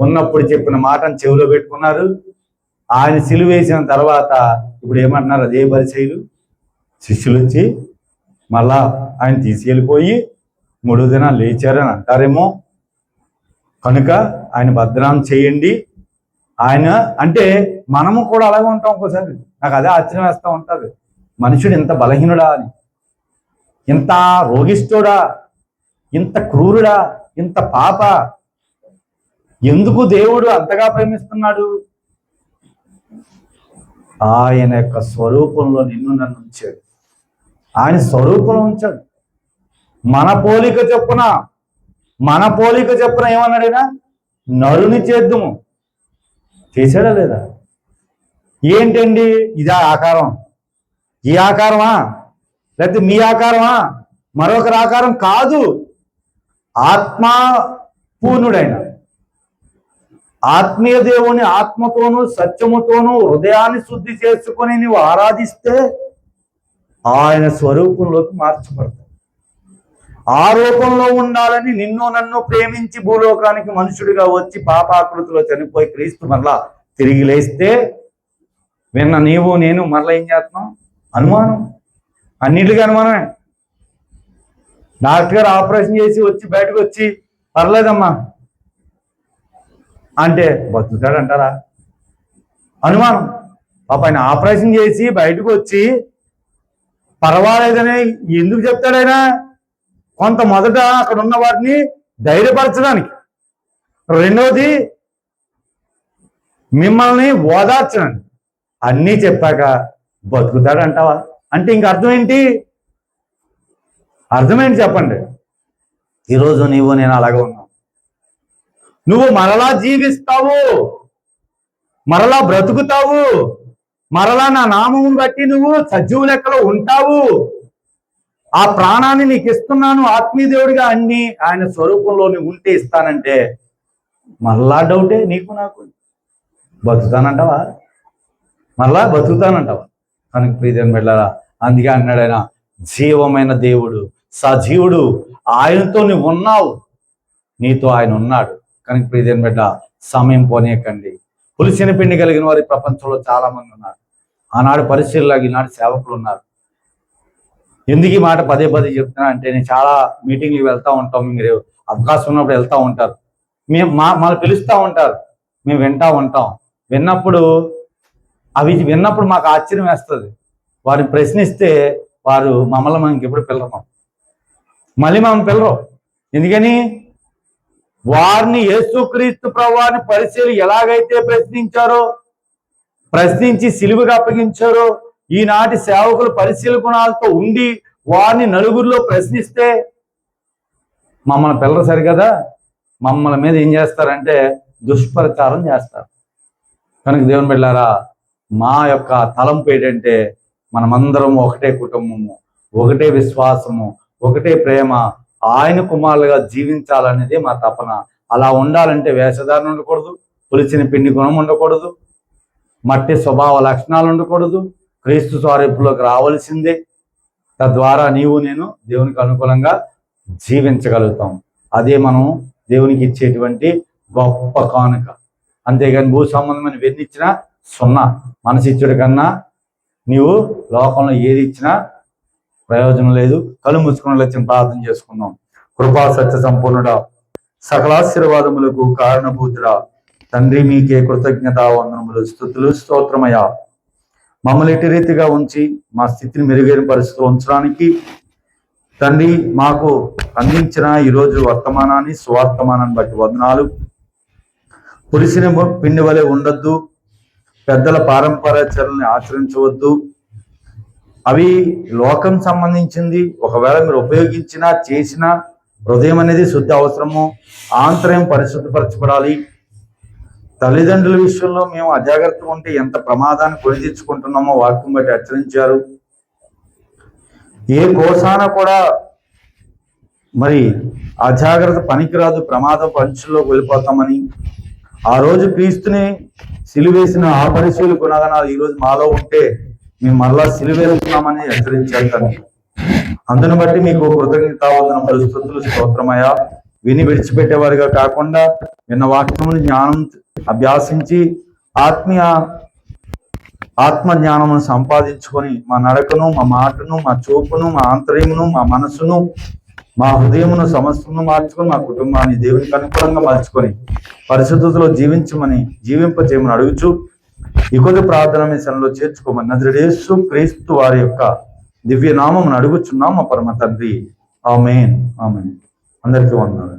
ఉన్నప్పుడు చెప్పిన మాటను చెవిలో పెట్టుకున్నారు. ఆయన సిలువేసిన తర్వాత ఇప్పుడు ఏమంటున్నారు? అదే పరిచయులు శిష్యులు వచ్చి మళ్ళా ఆయన తీసుకెళ్ళిపోయి 3వ దినాలు లేచారని అంటారేమో. కనుక ఆయన భద్రం చేయండి. ఆయన అంటే మనము కూడా అలాగే ఉంటాం. ఒక్కోసారి నాకు అదే ఆశ్చర్యం వేస్తూ ఉంటుంది. మనుషుడు ఇంత బలహీనుడా అని, ఇంత రోగిష్ఠుడా, ఇంత క్రూరుడా, ఇంత పాప, ఎందుకు దేవుడు అంతగా ప్రేమిస్తున్నాడు? ఆయన యొక్క స్వరూపంలో నిన్ను నన్ను ఉంచాడు. ఆయన స్వరూపంలో ఉంచాడు. మన పోలిక చెప్పున ఏమన్నాడైనా? నరుని చేద్దుము. చేశాడా లేదా? ఏంటండి ఇదా ఆకారం? ఈ ఆకారమా? లేకపోతే మీ ఆకారమా? మరొకరి ఆకారం కాదు. ఆత్మా పూర్ణుడైన ఆత్మీయ దేవుని ఆత్మతోనూ సత్యముతోనూ హృదయాన్ని శుద్ధి చేసుకొని నీవు ఆరాధిస్తే ఆయన స్వరూపంలోకి మార్చబడతావు. ఆ రూపంలో ఉండాలని నిన్ను నన్ను ప్రేమించి భూలోకానికి మనుషుడిగా వచ్చి పాపాకృతిలో చనిపోయి క్రీస్తు మరలా తిరిగి లేస్తే విన్న నీవు నేను మరలా ఏం చేస్తున్నాం? అనుమానం. అన్నిటికీ అనుమానమే. డాక్టర్ గారు ఆపరేషన్ చేసి వచ్చి బయటకు వచ్చి పర్లేదమ్మా అంటే బతుకుతాడంటారా? అనుమానం. పాప ఆయన ఆపరేషన్ చేసి బయటకు వచ్చి పర్వాలేదని ఎందుకు చెప్తాడైనా? కొంత మొదట అక్కడ ఉన్న వారిని ధైర్యపరచడానికి, రెండవది మిమ్మల్ని ఓదార్చడానికి. అన్నీ చెప్పాక బతుకుతాడంటావా? అంటే ఇంక అర్థం ఏంటి? అర్థమేంటి చెప్పండి? ఈరోజు నీవు నేను అలాగే ఉన్నావు. నువ్వు మరలా జీవిస్తావు, మరలా బ్రతుకుతావు, మరలా నా నామమును బట్టి నువ్వు సజీవ లెక్కలో ఉంటావు. ఆ ప్రాణాన్ని నీకు ఇస్తున్నాను ఆత్మీయ దేవుడిగా అన్ని ఆయన స్వరూపంలో నువ్వు ఉంటే ఇస్తానంటే మరలా డౌటే నీకు నాకు. బతుకుతానంటావా? మరలా బతుకుతానంటావా? కనుక ప్రియమైన బిడ్డలారా, అందుకే అన్నాడు ఆయన జీవమైన దేవుడు, సజీవుడు, ఆయనతో నువ్వు ఉన్నావు, నీతో ఆయన ఉన్నాడు. కనుక ప్రియమైన బిడ్డ, సమయం పోనీయకండి. పులిసిన పిండి కలిగిన వారి ప్రపంచంలో చాలా మంది ఉన్నారు. ఆనాడు పరిశీలలాగా ఈనాడు సేవకులు ఉన్నారు. ఎందుకు ఈ మాట పదే పదే చెప్తున్నా అంటే, నేను చాలా మీటింగ్లు వెళ్తూ ఉంటాం, మీరు అవకాశం ఉన్నప్పుడు వెళ్తూ ఉంటారు, మమ్మల్ని పిలుస్తూ ఉంటారు, మేము వింటూ ఉంటాం. విన్నప్పుడు మాకు ఆశ్చర్యం వేస్తుంది. వారిని ప్రశ్నిస్తే వారు మమ్మల్ని మనకి ఎప్పుడు పిల్లరు, మళ్ళీ మనం పిల్లరు. ఎందుకని? వారిని యేసుక్రీస్తు ప్రభువుని పరిశీలి ఎలాగైతే ప్రశ్నించి సిలువగా అప్పగించారో, ఈనాటి సేవకులు పరిశీలకునాలతో ఉండి వారిని నలుగురిలో ప్రశ్నిస్తే మమ్మల్ని పిల్లరు సరికదా, మమ్మల్ని మీద ఏం చేస్తారంటే దుష్ప్రచారం చేస్తారు. కనుక దేవుని బిడ్డలారా, మా యొక్క తలంపు ఏంటంటే మనమందరం ఒకటే కుటుంబము, ఒకటే విశ్వాసము, ఒకటే ప్రేమ, ఆయన కుమారులుగా జీవించాలనేది మా తపన. అలా ఉండాలంటే వేషధారణ ఉండకూడదు, పులిచిన పిండి గుణం ఉండకూడదు, మట్టి స్వభావ లక్షణాలు ఉండకూడదు, క్రీస్తు స్వరూపంలోకి రావాల్సిందే. తద్వారా నీవు నేను దేవునికి అనుకూలంగా జీవించగలుగుతాం. అదే మనం దేవునికి ఇచ్చేటువంటి గొప్ప కానుక. అంతేగాని భూ సంబంధమైన వెన్ని ఇచ్చినా సున్నా. మనసిచ్చుడి కన్నా నీవు లోకంలో ఏది ఇచ్చినా ప్రయోజనం లేదు. కళ్ళు మూసుకుని వచ్చిన ప్రార్థన చేసుకుందాం. కృపా సత్య సంపూర్ణుడా, సకలాశీర్వాదములకు కారణభూతుడా, తండ్రి మీకే కృతజ్ఞత వందనములు, స్తుతులు, స్తోత్రమయ్యా. మమ్మల్ని ఇటు రీతిగా ఉంచి మా స్థితిని మెరుగైన పరిస్థితులు ఉంచడానికి తండ్రి మాకు అందించిన ఈరోజు వర్తమానాన్ని, సువర్తమానాన్ని బట్టి వందనాలు. పులిసిన పిండి వలె ఉండొద్దు, పెద్దల పారంపర్యాచరణని ఆచరించవద్దు. అవి లోకం సంబంధించింది. ఒకవేళ మీరు ఉపయోగించినా చేసినా హృదయం అనేది శుద్ధి అవసరము, ఆంతర్యం పరిశుద్ధపరచబడాలి. తల్లిదండ్రుల విషయంలో మేము అజాగ్రత్తగా ఉంటే ఎంత ప్రమాదాన్ని కొని తెచ్చుకుంటున్నామో వాక్యం బట్టి హెచ్చరించారు. ఏ కోసాన కూడా మరి అజాగ్రత్త పనికిరాదు, ప్రమాదం పంచుల్లోకి వెళ్ళిపోతామని. ఆ రోజు క్రీస్తుని సిలువేసిన ఆ పరిశీలు గుణగణాలు ఈరోజు మాలో ఉంటే మేము మరలా సిలువేస్తున్నామని హెచ్చరించారు తండ్రి. అందును బట్టి మీకు కృతజ్ఞత వందనములు, స్తుతులు, స్తోత్రమయ్యా. విని విడిచిపెట్టేవారిగా కాకుండా విన్న వాక్యమును జ్ఞానం అభ్యాసించి ఆత్మ జ్ఞానమును సంపాదించుకొని మా నడకను, మా మాటను, మా చూపును, మా ఆంతర్యమును, మా మనసును, మా హృదయమును సమస్తమును మార్చుకొని మా కుటుంబాన్ని దేవునికి అనుకూలంగా మార్చుకొని పరిశుద్ధతలో జీవింపచేయమని అడుగుచు ఈ కొద్ది ప్రార్థన మీ సన్నిధిలో చేర్చుకోమని నజరేయుడైన యేసు క్రీస్తు వారి యొక్క దివ్య నామమును అడుగుచున్నాం మా పరమ తండ్రి. ఆమేన్, ఆమేన్. అందరికీ వందనాలు.